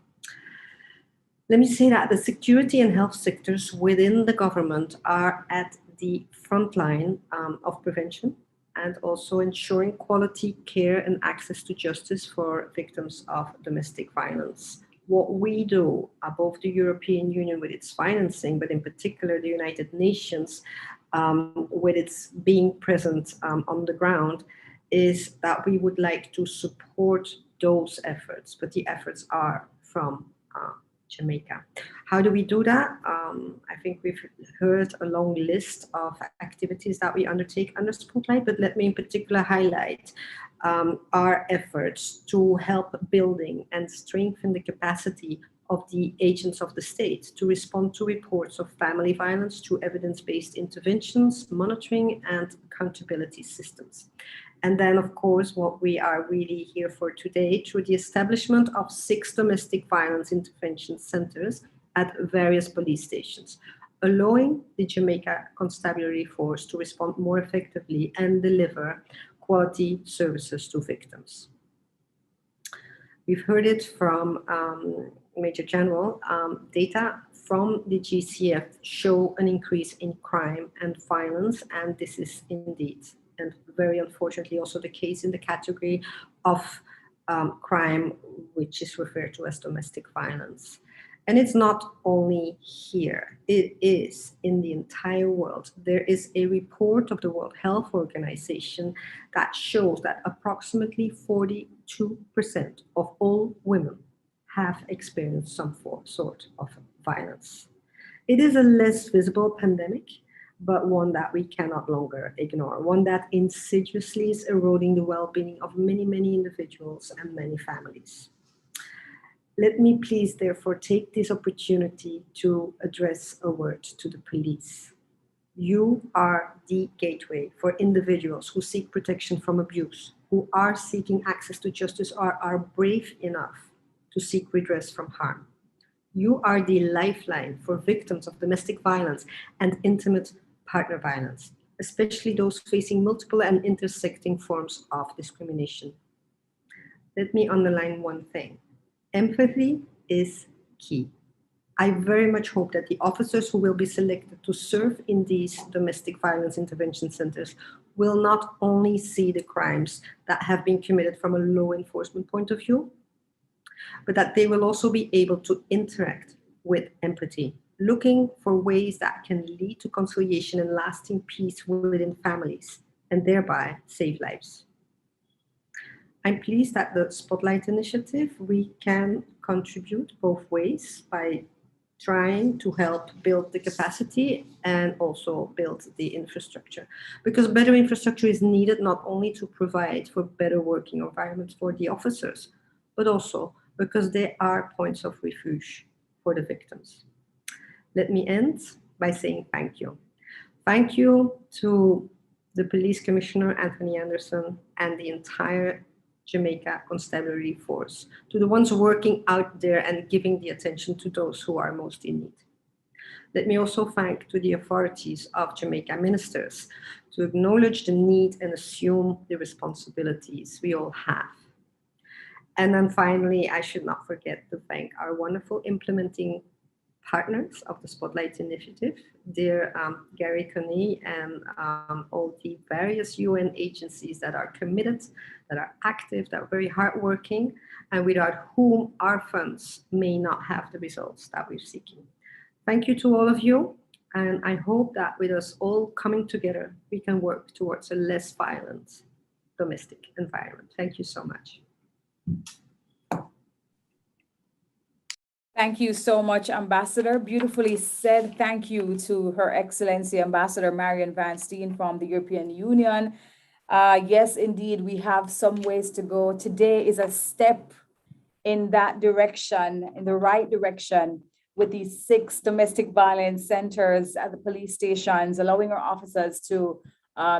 Let me say that the security and health sectors within the government are at the front line of prevention and also ensuring quality care and access to justice for victims of domestic violence. What we do, both the European Union with its financing, but in particular the United Nations with its being present on the ground, is that we would like to support those efforts, but the efforts are from Jamaica. How do we do that? I think we've heard a long list of activities that we undertake under Spotlight, but let me in particular highlight our efforts to help building and strengthen the capacity of the agents of the state to respond to reports of family violence through evidence-based interventions, monitoring, and accountability systems. And then, of course, what we are really here for today, through the establishment of 6 domestic violence intervention centers at various police stations, allowing the Jamaica Constabulary Force to respond more effectively and deliver quality services to victims. We've heard it from Major General. Data from the GCF show an increase in crime and violence, and this is indeed, and very unfortunately also the case in the category of crime, which is referred to as domestic violence. And it's not only here, it is in the entire world. There is a report of the World Health Organization that shows that approximately 42% of all women have experienced some sort of violence. It is a less visible pandemic, but one that we cannot longer ignore, one that insidiously is eroding the well-being of many, many individuals and many families. Let me please therefore take this opportunity to address a word to the police. You are the gateway for individuals who seek protection from abuse, who are seeking access to justice or are brave enough to seek redress from harm. You are the lifeline for victims of domestic violence and intimate partner violence, especially those facing multiple and intersecting forms of discrimination. Let me underline one thing. Empathy is key. I very much hope that the officers who will be selected to serve in these domestic violence intervention centers will not only see the crimes that have been committed from a law enforcement point of view, but that they will also be able to interact with empathy, looking for ways that can lead to conciliation and lasting peace within families, and thereby save lives. I'm pleased that the Spotlight initiative, we can contribute both ways by trying to help build the capacity and also build the infrastructure. Because better infrastructure is needed not only to provide for better working environments for the officers, but also because they are points of refuge for the victims. Let me end by saying thank you. Thank you to the Police Commissioner, Anthony Anderson, and the entire Jamaica Constabulary Force, to the ones working out there and giving the attention to those who are most in need. Let me also thank to the authorities of Jamaica ministers to acknowledge the need and assume the responsibilities we all have. And then finally, I should not forget to thank our wonderful implementing partners of the Spotlight Initiative, dear Gary Coney, and all the various UN agencies that are committed, that are active, that are very hardworking, and without whom our funds may not have the results that we're seeking. Thank you to all of you, and I hope that with us all coming together, we can work towards a less violent domestic environment. Thank you so much. Thank you so much, Ambassador. Beautifully said. Thank you to Her Excellency Ambassador Marion Van Steen from the European Union. Yes, indeed, we have some ways to go. Today is a step in that direction, in the right direction, with these 6 domestic violence centers at the police stations, allowing our officers to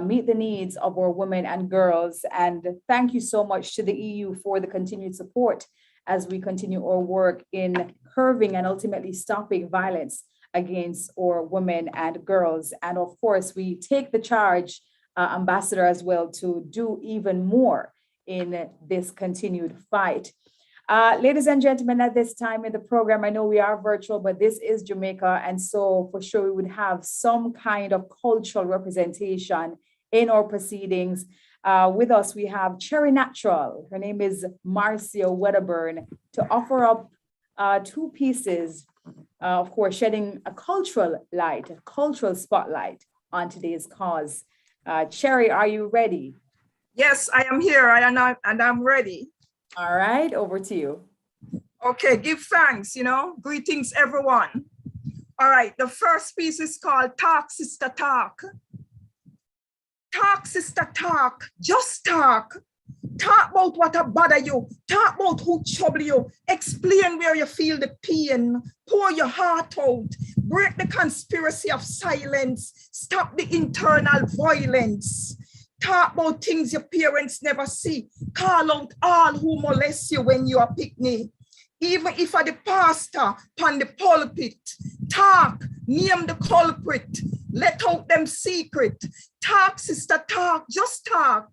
meet the needs of our women and girls. And thank you so much to the EU for the continued support as we continue our work in curbing and ultimately stopping violence against our women and girls. And of course, we take the charge, Ambassador, as well, to do even more in this continued fight. Ladies and gentlemen, at this time in the program, I know we are virtual, but this is Jamaica. And so for sure, we would have some kind of cultural representation in our proceedings. With us, we have Cherry Natural. Her name is Marcia Wedderburn, to offer up 2 pieces, of course, shedding a cultural light, a cultural spotlight on today's cause. Cherry, are you ready? Yes, I am here and I'm ready. All right, over to you. Okay, give thanks, greetings everyone. All right, the first piece is called Talk, Sister, Talk. Talk, sister, talk, just talk. Talk about what bother you. Talk about who trouble you. Explain where you feel the pain. Pour your heart out. Break the conspiracy of silence. Stop the internal violence. Talk about things your parents never see. Call out all who molest you when you are picnic. Even if are the pastor upon the pulpit. Talk, name the culprit. Let out them secret. Talk, sister, talk, just talk.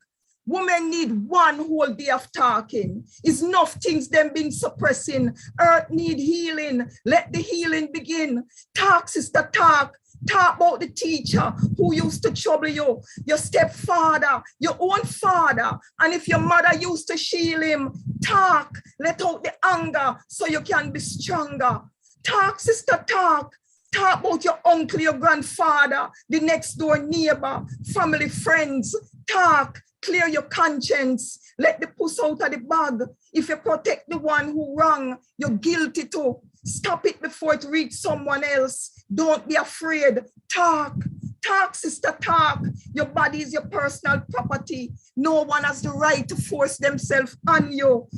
Women need one whole day of talking. It's enough things them been suppressing. Earth need healing. Let the healing begin. Talk, sister, talk. Talk about the teacher who used to trouble you, your stepfather, your own father. And if your mother used to shield him, talk. Let out the anger so you can be stronger. Talk, sister, talk. Talk about your uncle, your grandfather, the next door neighbor, family, friends. Talk, clear your conscience. Let the puss out of the bag. If you protect the one who wrong, you're guilty too. Stop it before it reaches someone else. Don't be afraid. Talk. Talk, sister, talk. Your body is your personal property. No one has the right to force themselves on you.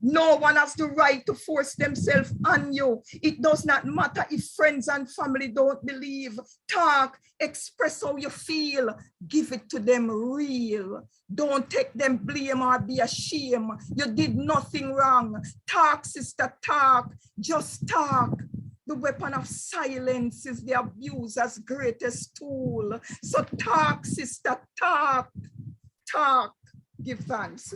No one has the right to force themselves on you. It does not matter if friends and family don't believe. Talk, express how you feel. Give it to them real. Don't take them blame or be ashamed. You did nothing wrong. Talk, sister, talk. Just talk. The weapon of silence is the abuser's greatest tool. So talk, sister, talk. Talk. Give thanks.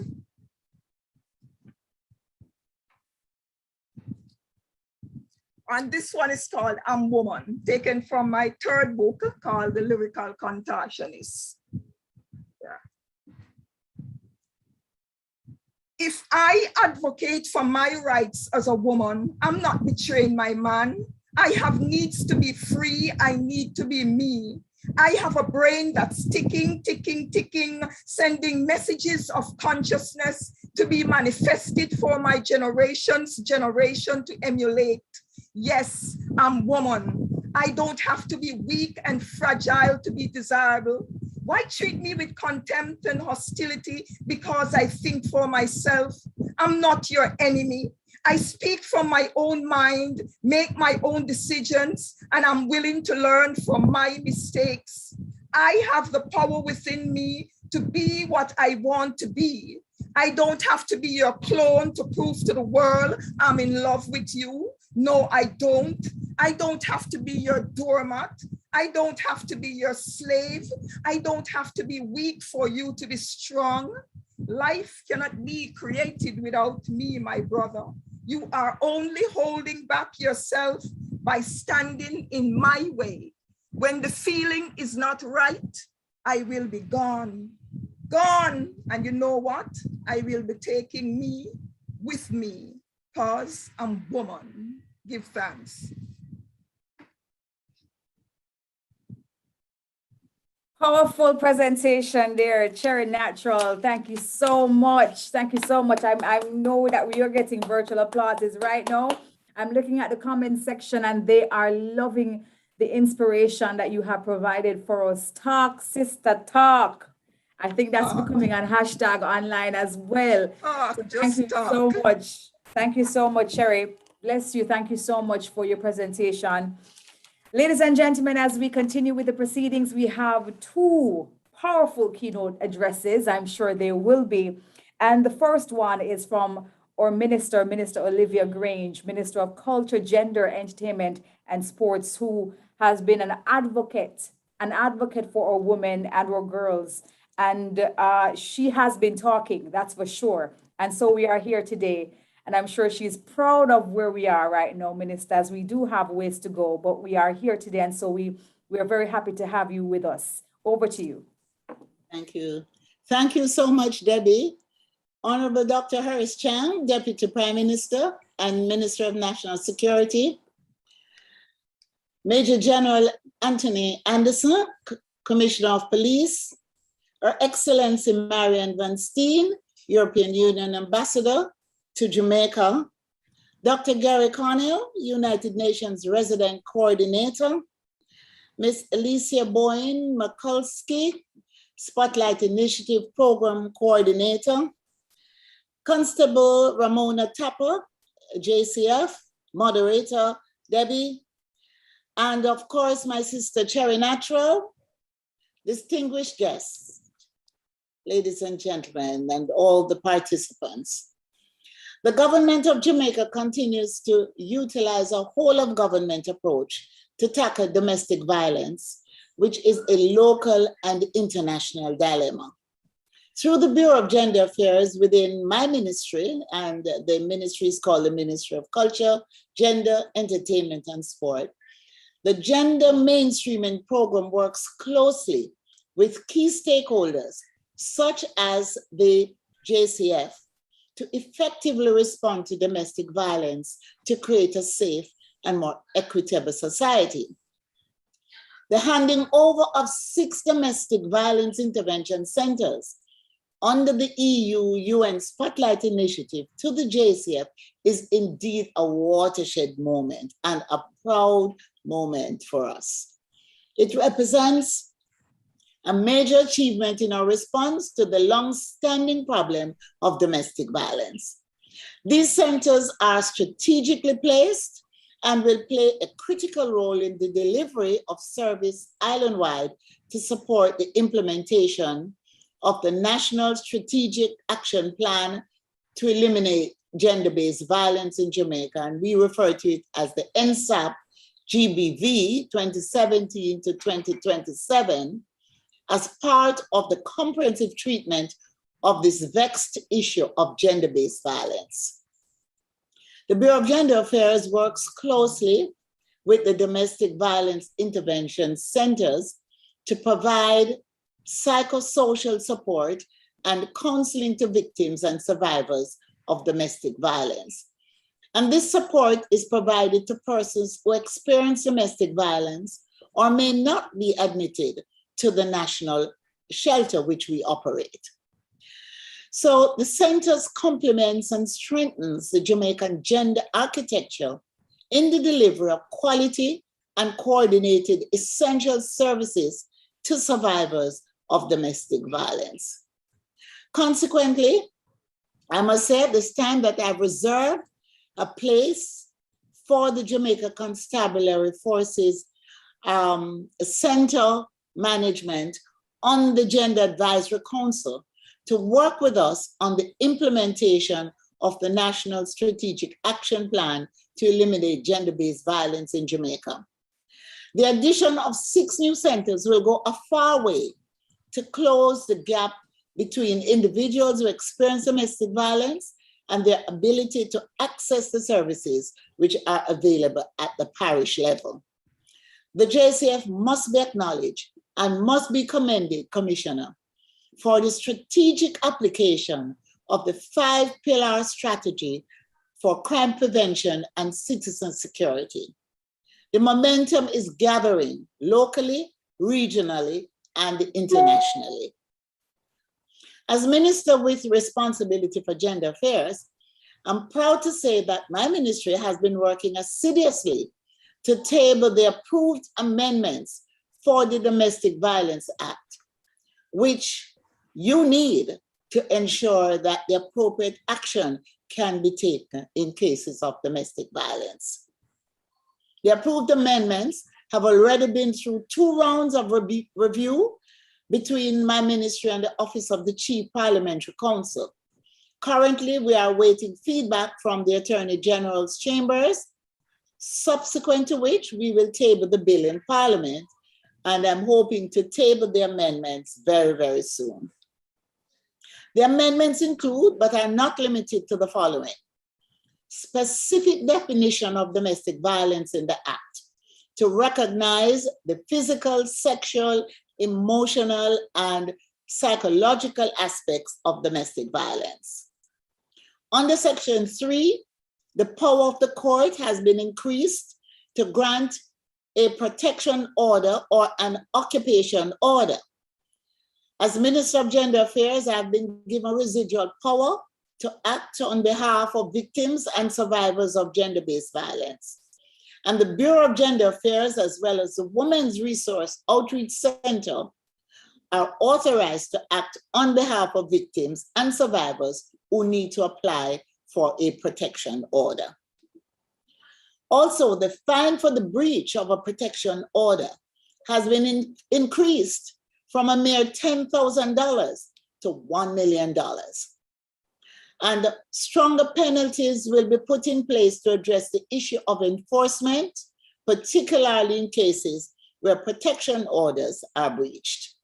And this one is called I'm Woman, taken from my 3rd book called The Lyrical Contortionist. Yeah. If I advocate for my rights as a woman, I'm not betraying my man. I have needs to be free. I need to be me. I have a brain that's ticking, ticking, ticking, sending messages of consciousness to be manifested for my generation to emulate. Yes, I'm woman. I don't have to be weak and fragile to be desirable. Why treat me with contempt and hostility because I think for myself? I'm not your enemy. I speak from my own mind, make my own decisions, and I'm willing to learn from my mistakes. I have the power within me to be what I want to be. I don't have to be your clone to prove to the world I'm in love with you. No, I don't. I don't have to be your doormat. I don't have to be your slave. I don't have to be weak for you to be strong. Life cannot be created without me, my brother. You are only holding back yourself by standing in my way. When the feeling is not right, I will be gone. Gone. And you know what? I will be taking me with me because I'm woman. Give thanks. Powerful presentation there, Cherry Natural. Thank you so much. Thank you so much. I know that we are getting virtual applauses right now. I'm looking at the comment section and they are loving the inspiration that you have provided for us. Talk, sister, talk. I think that's becoming a hashtag online as well. So thank you so much. Thank you so much, Sherry. Bless you. Thank you so much for your presentation. Ladies and gentlemen, as we continue with the proceedings, we have two powerful keynote addresses. I'm sure there will be. And the first one is from our Minister Olivia Grange, Minister of Culture, Gender, Entertainment, and Sports, who has been an advocate for our women and our girls. And she has been talking, that's for sure. And so we are here today. And I'm sure she's proud of where we are right now, Ministers. We do have ways to go, but we are here today. And so we are very happy to have you with us. Over to you. Thank you. Thank you so much, Debbie. Honorable Dr. Horace Chang, Deputy Prime Minister and Minister of National Security. Major General Anthony Anderson, Commissioner of Police. Her Excellency Marian Van Steen, European Union Ambassador to Jamaica. Dr. Gary Cornell, United Nations Resident Coordinator. Ms. Alicia Boyne Mikulski, Spotlight Initiative Program Coordinator. Constable Ramona Tapper, JCF, Moderator Debbie. And of course, my sister Cherry Natural, distinguished guests, ladies and gentlemen, and all the participants. The government of Jamaica continues to utilize a whole of government approach to tackle domestic violence, which is a local and international dilemma. Through the Bureau of Gender Affairs within my ministry, and the ministry is called the Ministry of Culture, Gender, Entertainment, and Sport, the Gender Mainstreaming Program works closely with key stakeholders, such as the JCF, to effectively respond to domestic violence to create a safe and more equitable society. The handing over of 6 domestic violence intervention centers under the EU-UN Spotlight Initiative to the JCF is indeed a watershed moment and a proud moment for us. It represents a major achievement in our response to the long-standing problem of domestic violence. These centers are strategically placed and will play a critical role in the delivery of service island-wide to support the implementation of the National Strategic Action Plan to eliminate gender-based violence in Jamaica, and we refer to it as the NSAP GBV 2017 to 2027, as part of the comprehensive treatment of this vexed issue of gender-based violence. The Bureau of Gender Affairs works closely with the domestic violence intervention centers to provide psychosocial support and counseling to victims and survivors of domestic violence. And this support is provided to persons who experience domestic violence or may not be admitted to the national shelter which we operate. So the centers complements and strengthens the Jamaican gender architecture in the delivery of quality and coordinated essential services to survivors of domestic violence. Consequently, I must say at this time that I've reserved a place for the Jamaica Constabulary Forces Center Management on the Gender Advisory Council to work with us on the implementation of the National Strategic Action Plan to eliminate gender-based violence in Jamaica. The addition of 6 new centers will go a far way to close the gap between individuals who experience domestic violence and their ability to access the services which are available at the parish level. The JCF must be acknowledged and must be commended, Commissioner, for the strategic application of the 5-pillar strategy for crime prevention and citizen security. The momentum is gathering locally, regionally, and internationally. As Minister with responsibility for gender affairs, I'm proud to say that my ministry has been working assiduously to table the approved amendments for the Domestic Violence Act, which you need to ensure that the appropriate action can be taken in cases of domestic violence. The approved amendments have already been through 2 rounds of review between my ministry and the Office of the Chief Parliamentary Counsel. Currently, we are awaiting feedback from the Attorney General's chambers, subsequent to which we will table the bill in Parliament, and I'm hoping to table the amendments very, very soon. The amendments include, but are not limited to, the following: specific definition of domestic violence in the Act to recognize the physical, sexual, emotional, and psychological aspects of domestic violence. Under Section 3, the power of the court has been increased to grant a protection order or an occupation order. As Minister of Gender Affairs, I have been given residual power to act on behalf of victims and survivors of gender-based violence. And the Bureau of Gender Affairs, as well as the Women's Resource Outreach Center, are authorized to act on behalf of victims and survivors who need to apply for a protection order. Also, the fine for the breach of a protection order has been increased from a mere $10,000 to $1 million. And stronger penalties will be put in place to address the issue of enforcement, particularly in cases where protection orders are breached.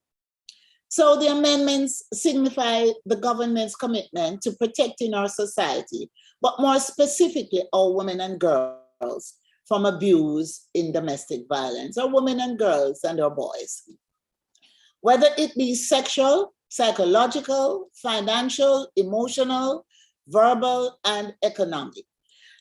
So the amendments signify the government's commitment to protecting our society, but more specifically our women and girls from abuse in domestic violence, our women and girls and our boys. Whether it be sexual, psychological, financial, emotional, verbal, and economic.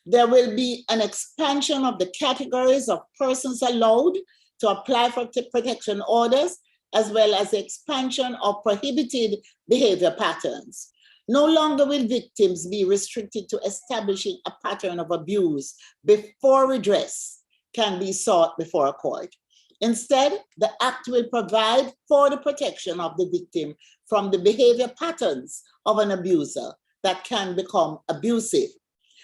There will be an expansion of the categories of persons allowed to apply for protection orders, as well as the expansion of prohibited behavior patterns. No longer will victims be restricted to establishing a pattern of abuse before redress can be sought before a court. Instead, the Act will provide for the protection of the victim from the behavior patterns of an abuser that can become abusive,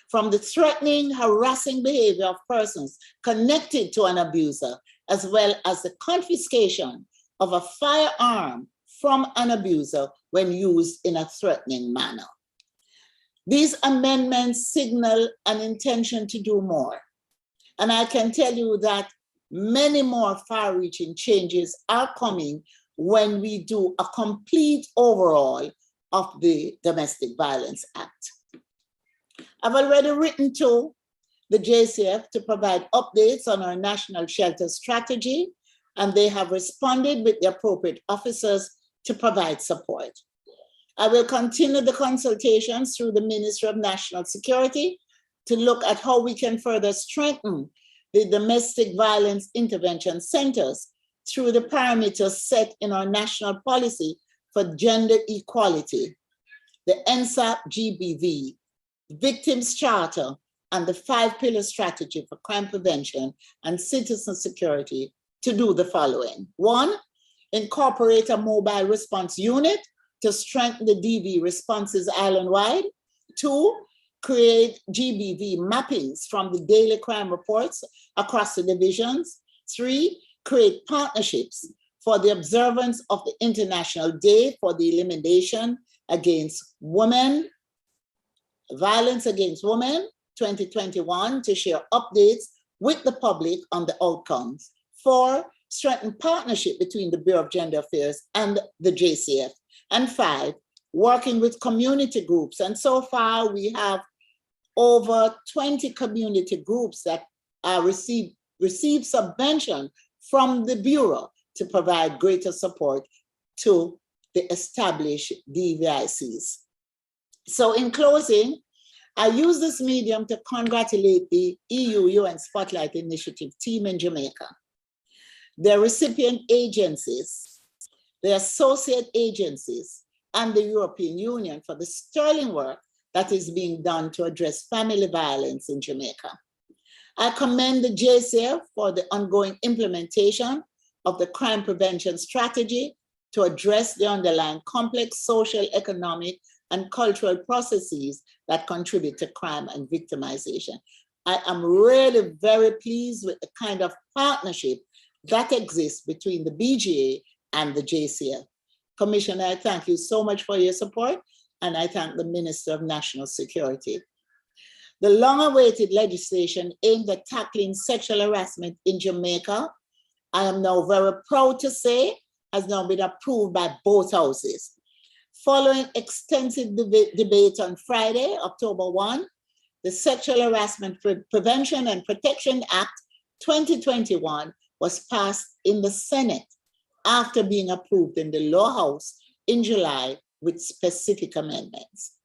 from the threatening, harassing behavior of persons connected to an abuser, as well as the confiscation of a firearm from an abuser when used in a threatening manner. These amendments signal an intention to do more. And I can tell you that many more far-reaching changes are coming when we do a complete overhaul of the Domestic Violence Act. I've already written to the JCF to provide updates on our national shelter strategy, and they have responded with the appropriate officers to provide support. I will continue the consultations through the Ministry of National Security to look at how we can further strengthen the domestic violence intervention centers through the parameters set in our national policy for gender equality, the NSAP GBV, Victims Charter, and the 5-pillar strategy for crime prevention and citizen security to do the following. 1, incorporate a mobile response unit to strengthen the DV responses island-wide. 2, create GBV mappings from the daily crime reports across the divisions. 3, create partnerships for the observance of the International Day for the Elimination Against Women, Violence Against Women 2021 to share updates with the public on the outcomes. 4, strengthen partnership between the Bureau of Gender Affairs and the JCF. And 5, working with community groups. And so far we have over 20 community groups that receive subvention from the Bureau to provide greater support to the established DVICs. So in closing, I use this medium to congratulate the EU-UN Spotlight Initiative team in Jamaica, their recipient agencies, the associate agencies, and the European Union for the sterling work that is being done to address family violence in Jamaica. I commend the JCF for the ongoing implementation of the crime prevention strategy to address the underlying complex social, economic, and cultural processes that contribute to crime and victimization. I am really very pleased with the kind of partnership that exists between the BGA and the JCF. Commissioner, I thank you so much for your support, and I thank the Minister of National Security. The long-awaited legislation aimed at tackling sexual harassment in Jamaica, I am now very proud to say, has now been approved by both houses. Following extensive debate on Friday, October 1, the Sexual Harassment Prevention and Protection Act 2021 was passed in the Senate after being approved in the Lower House in July with specific amendments.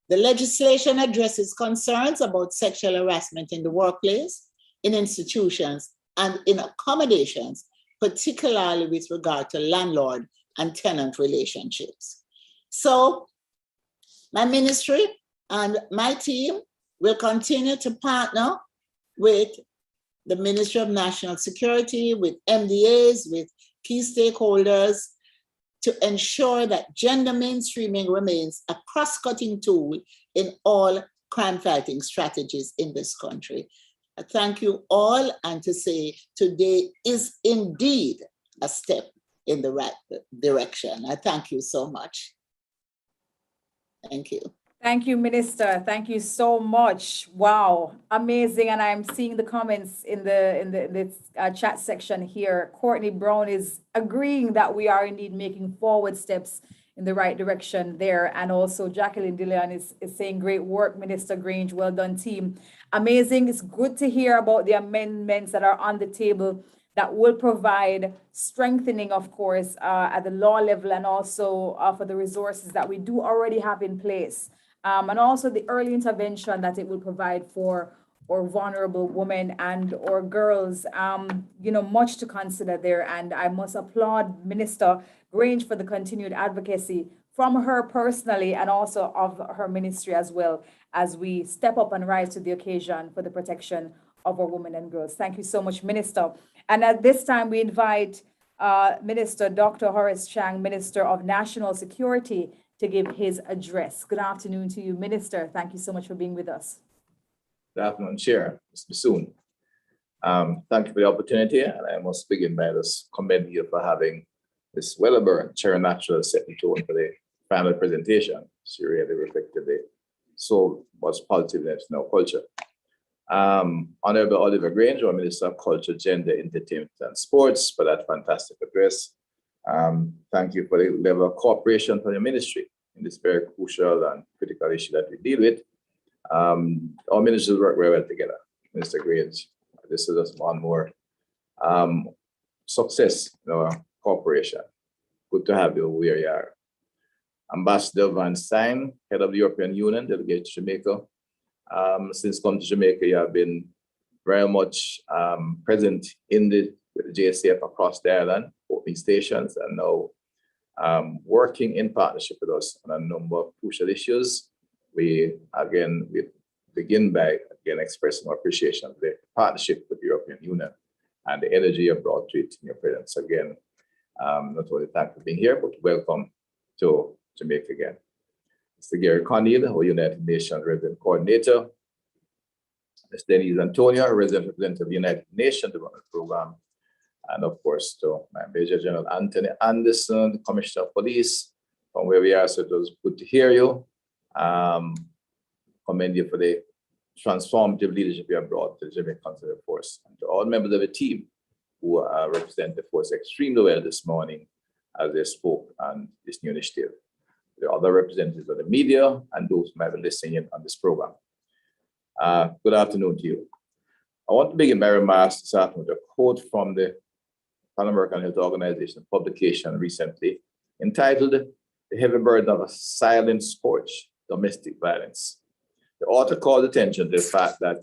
The legislation addresses concerns about sexual harassment in the workplace, in institutions, and in accommodations, particularly with regard to landlord and tenant relationships. So my ministry and my team will continue to partner with the Ministry of National Security, with MDAs, with key stakeholders to ensure that gender mainstreaming remains a cross-cutting tool in all crime fighting strategies in this country. I thank you all, and to say today is indeed a step in the right direction. I thank you so much. Thank you. Thank you, Minister. Thank you so much. Wow, amazing. And I'm seeing the comments in the chat section here. Courtney Brown is agreeing that we are indeed making forward steps in the right direction there. And also Jacqueline Dillon is saying, great work, Minister Grange. Well done, team. Amazing. It's good to hear about the amendments that are on the table that will provide strengthening, of course, at the law level, and also for the resources that we do already have in place. And also the early intervention that it will provide for or vulnerable women and or girls, you know, much to consider there. And I must applaud Minister Grange for the continued advocacy from her personally and also of her ministry as well, as we step up and rise to the occasion for the protection of our women and girls. Thank you so much, Minister. And at this time, we invite Minister Dr. Horace Chang, Minister of National Security, to give his address. Good afternoon to you, Minister. Thank you so much for being with us. Good afternoon, Chair, Mr. Bassoon. Thank you for the opportunity, and I must begin by just commending you for having Ms. Welleburn, Chair Natural, set the tone for the final presentation. She really reflected the so much positiveness in our culture. Honorable Oliver Grange, our Minister of Culture, Gender, Entertainment and Sports, for that fantastic address. Thank you for the level of cooperation from your ministry in this very crucial and critical issue that we deal with. Our ministers work very well together. Minister Grange, this is just one more success in our cooperation. Good to have you where you are. Ambassador Van Stein, head of the European Union, delegate to Jamaica. Since coming to Jamaica, you have been very much present in with the JCF across the island, opening stations, and now working in partnership with us on a number of crucial issues. We begin by expressing our appreciation of the partnership with the European Union and the energy you brought to it in your presence. Again, not only thank you for being here, but welcome to Jamaica again. Mr. Gary Conneal, our United Nations Resident Coordinator. Ms. Denise Antonio, Resident Representative of the United Nations Development Program. And of course, to my Major General Anthony Anderson, the Commissioner of Police, from where we are. So it was good to hear you. Commend you for the transformative leadership you have brought to the Jamaican Conservative Force, and to all members of the team who represent the force extremely well this morning as they spoke on this new initiative. The other representatives of the media and those who might be listening in on this program. Good afternoon to you. I want to begin my remarks this afternoon with a quote from the Pan American Health Organization publication recently entitled "The Heavy Burden of a Silent Scourge, Domestic Violence." The author called attention to the fact that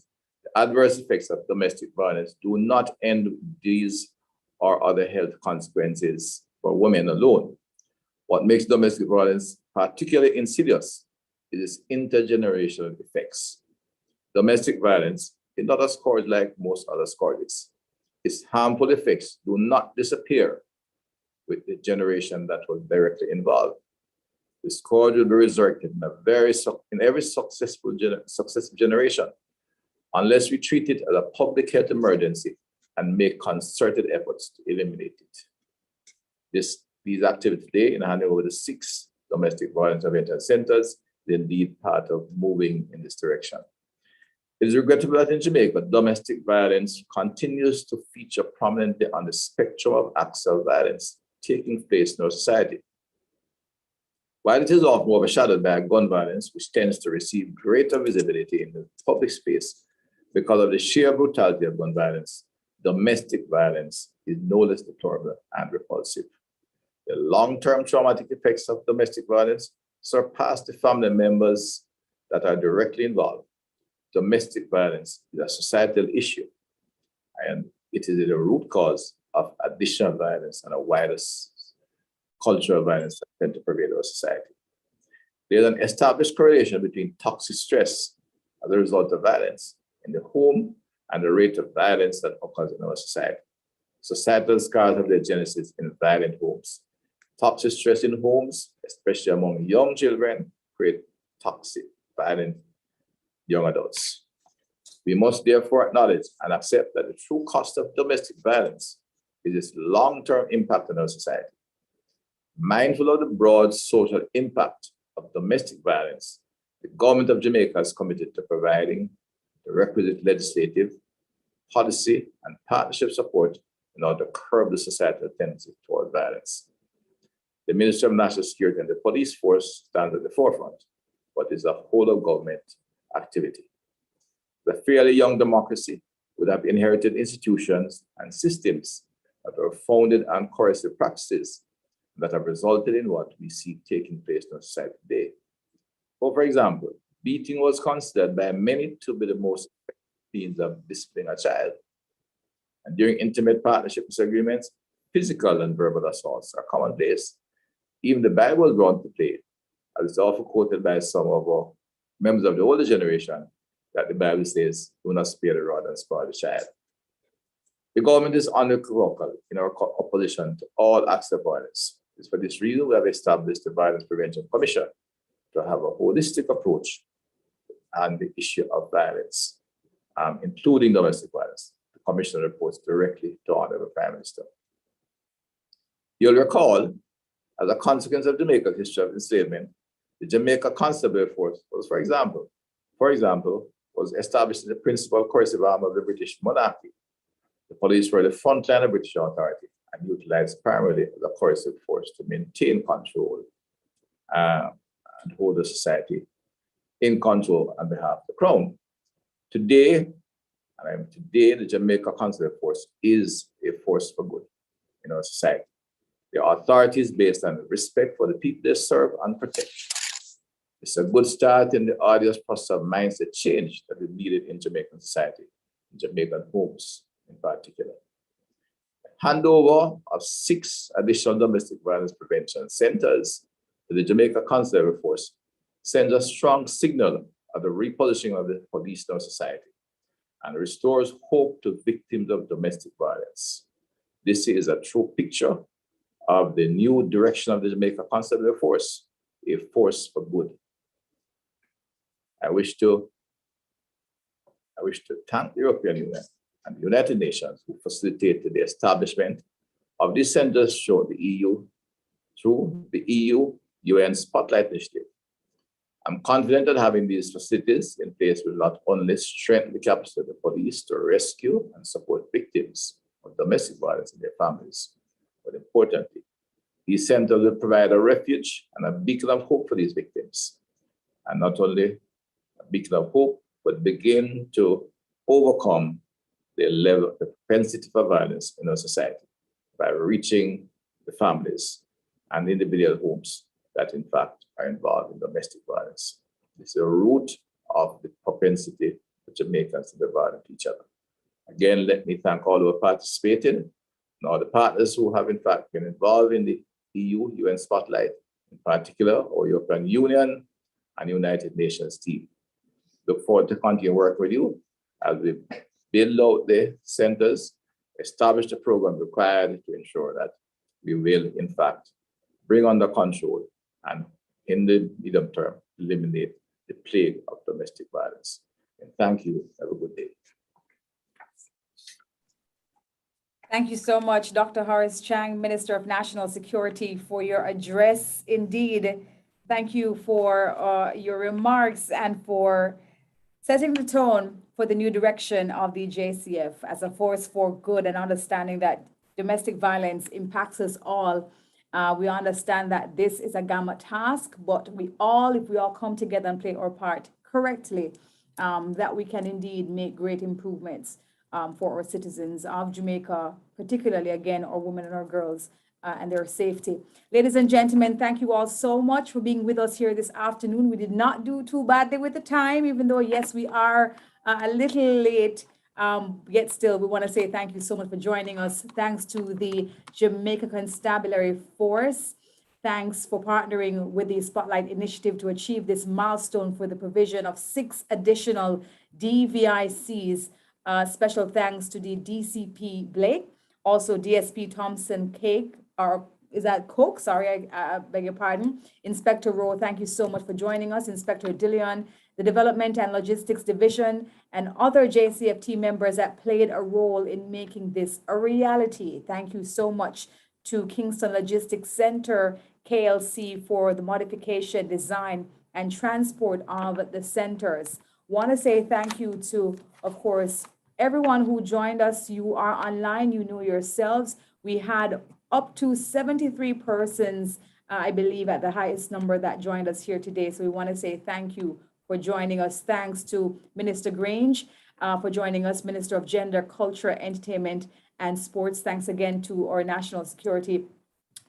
the adverse effects of domestic violence do not end with these or other health consequences for women alone. What makes domestic violence particularly insidious is its intergenerational effects. Domestic violence is not a scourge like most other scourges. Its harmful effects do not disappear with the generation that was directly involved. The scourge will be resurrected in every successive generation unless we treat it as a public health emergency and make concerted efforts to eliminate it. These activities today, in handing over the 6 domestic violence prevention centers, is indeed part of moving in this direction. It is regrettable that in Jamaica, domestic violence continues to feature prominently on the spectrum of acts of violence taking place in our society. While it is often overshadowed by gun violence, which tends to receive greater visibility in the public space because of the sheer brutality of gun violence, domestic violence is no less deplorable and repulsive. The long-term traumatic effects of domestic violence surpass the family members that are directly involved. Domestic violence is a societal issue, and it is the root cause of additional violence and a wider cultural violence that tend to pervade our society. There's an established correlation between toxic stress as a result of violence in the home and the rate of violence that occurs in our society. Societal scars have their genesis in violent homes. Toxic stress in homes, especially among young children, create toxic, violent young adults. We must therefore acknowledge and accept that the true cost of domestic violence is its long-term impact on our society. Mindful of the broad social impact of domestic violence, the government of Jamaica is committed to providing the requisite legislative, policy, and partnership support in order to curb the societal tendency toward violence. The Ministry of National Security and the police force stand at the forefront, but is a whole of government activity. The fairly young democracy would have inherited institutions and systems that are founded on coercive practices that have resulted in what we see taking place in our society today. For example, beating was considered by many to be the most effective means of disciplining a child. And during intimate partnership disagreements, physical and verbal assaults are commonplace. Even the Bible was brought to play, as it's often quoted by some of our members of the older generation, that the Bible says, do not spare the rod and spoil the child. The government is unequivocal in our opposition to all acts of violence. It's for this reason we have established the Violence Prevention Commission to have a holistic approach on the issue of violence, including domestic violence. The commission reports directly to our Honorable Prime Minister. You'll recall, as a consequence of Jamaica's history of enslavement, the Jamaica Constabulary Force was, for example, was established as the principal coercive arm of the British monarchy. The police were the front line of British authority and utilized primarily as a coercive force to maintain control and hold the society in control on behalf of the Crown. Today, the Jamaica Constabulary Force is a force for good in our society. The authority is based on respect for the people they serve and protect. It's a good start in the arduous process of mindset change that is needed in Jamaican society, in Jamaican homes in particular. Handover of 6 additional domestic violence prevention centers to the Jamaica Constabulary Force sends a strong signal of the repositioning of the police in our society and restores hope to victims of domestic violence. This is a true picture of the new direction of the Jamaica Constabulary Force, a force for good. I wish to thank the European Union and the United Nations who facilitated the establishment of these centers through the EU-UN Spotlight Initiative. I'm confident that having these facilities in place will not only strengthen the capacity of the police to rescue and support victims of domestic violence and their families, but importantly, these centers will provide a refuge and a beacon of hope for these victims. And not only a beacon of hope, but begin to overcome the propensity for violence in our society by reaching the families and individual homes that in fact are involved in domestic violence. This is the root of the propensity for Jamaicans to be violent to each other. Again, let me thank all who have participated and all the partners who have in fact been involved in the EU-UN Spotlight, in particular, our European Union, and United Nations team. Look forward to continue work with you as we build out the centers, establish the program required to ensure that we will, in fact, bring under control and in the medium term, eliminate the plague of domestic violence. And thank you. Have a good day. Thank you so much, Dr. Horace Chang, Minister of National Security, for your address. Indeed, thank you for your remarks and for setting the tone for the new direction of the JCF as a force for good, and understanding that domestic violence impacts us all. We understand that this is a gamut task, but if we all come together and play our part correctly, that we can indeed make great improvements for our citizens of Jamaica, particularly, again, our women and our girls and their safety. Ladies and gentlemen, thank you all so much for being with us here this afternoon. We did not do too badly with the time, even though, yes, we are a little late. Yet still, we want to say thank you so much for joining us. Thanks to the Jamaica Constabulary Force. Thanks for partnering with the Spotlight Initiative to achieve this milestone for the provision of 6 additional DVICs. Special thanks to the DCP Blake, also DSP Thompson Cake, or is that Coke? Sorry, I beg your pardon. Inspector Rowe, thank you so much for joining us. Inspector Dillion, the Development and Logistics Division, and other JCF team members that played a role in making this a reality. Thank you so much to Kingston Logistics Center, KLC, for the modification, design, and transport of the centers. Want to say thank you to, of course, everyone who joined us. You are online, you know yourselves. We had up to 73 persons, I believe, at the highest number that joined us here today. So we want to say thank you for joining us. Thanks to Minister Grange for joining us, Minister of Gender, Culture, Entertainment, and Sports. Thanks again to our National Security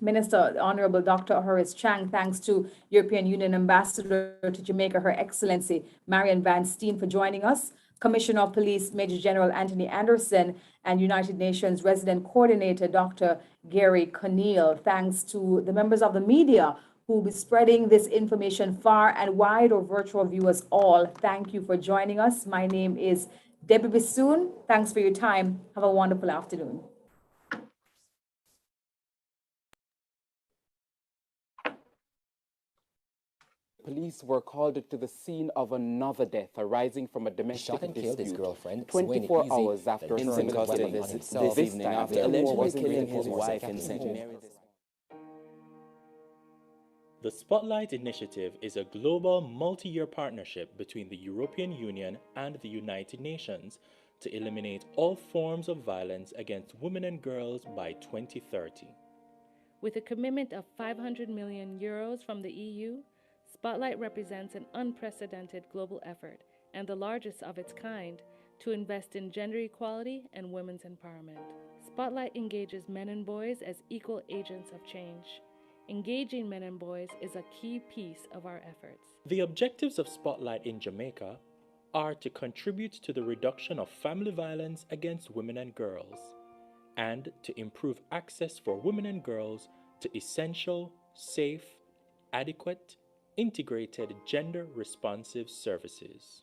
Minister, Honorable Dr. Horace Chang. Thanks to European Union Ambassador to Jamaica, Her Excellency Marian Van Steen, for joining us. Commissioner of Police Major General Anthony Anderson, and United Nations Resident Coordinator Dr. Gary Conneal. Thanks to the members of the media who will be spreading this information far and wide, or virtual viewers all. Thank you for joining us. My name is Debbie Bissoon. Thanks for your time. Have a wonderful afternoon. Police were called to the scene of another death arising from a domestic shot and killed his dispute girlfriend, 24 hours after in custody this evening after allegedly killing his wife in St. Mary's. The Spotlight Initiative is a global multi-year partnership between the European Union and the United Nations to eliminate all forms of violence against women and girls by 2030. With a commitment of €500 million from the EU, Spotlight represents an unprecedented global effort and the largest of its kind to invest in gender equality and women's empowerment. Spotlight engages men and boys as equal agents of change. Engaging men and boys is a key piece of our efforts. The objectives of Spotlight in Jamaica are to contribute to the reduction of family violence against women and girls, and to improve access for women and girls to essential, safe, adequate, integrated gender-responsive services.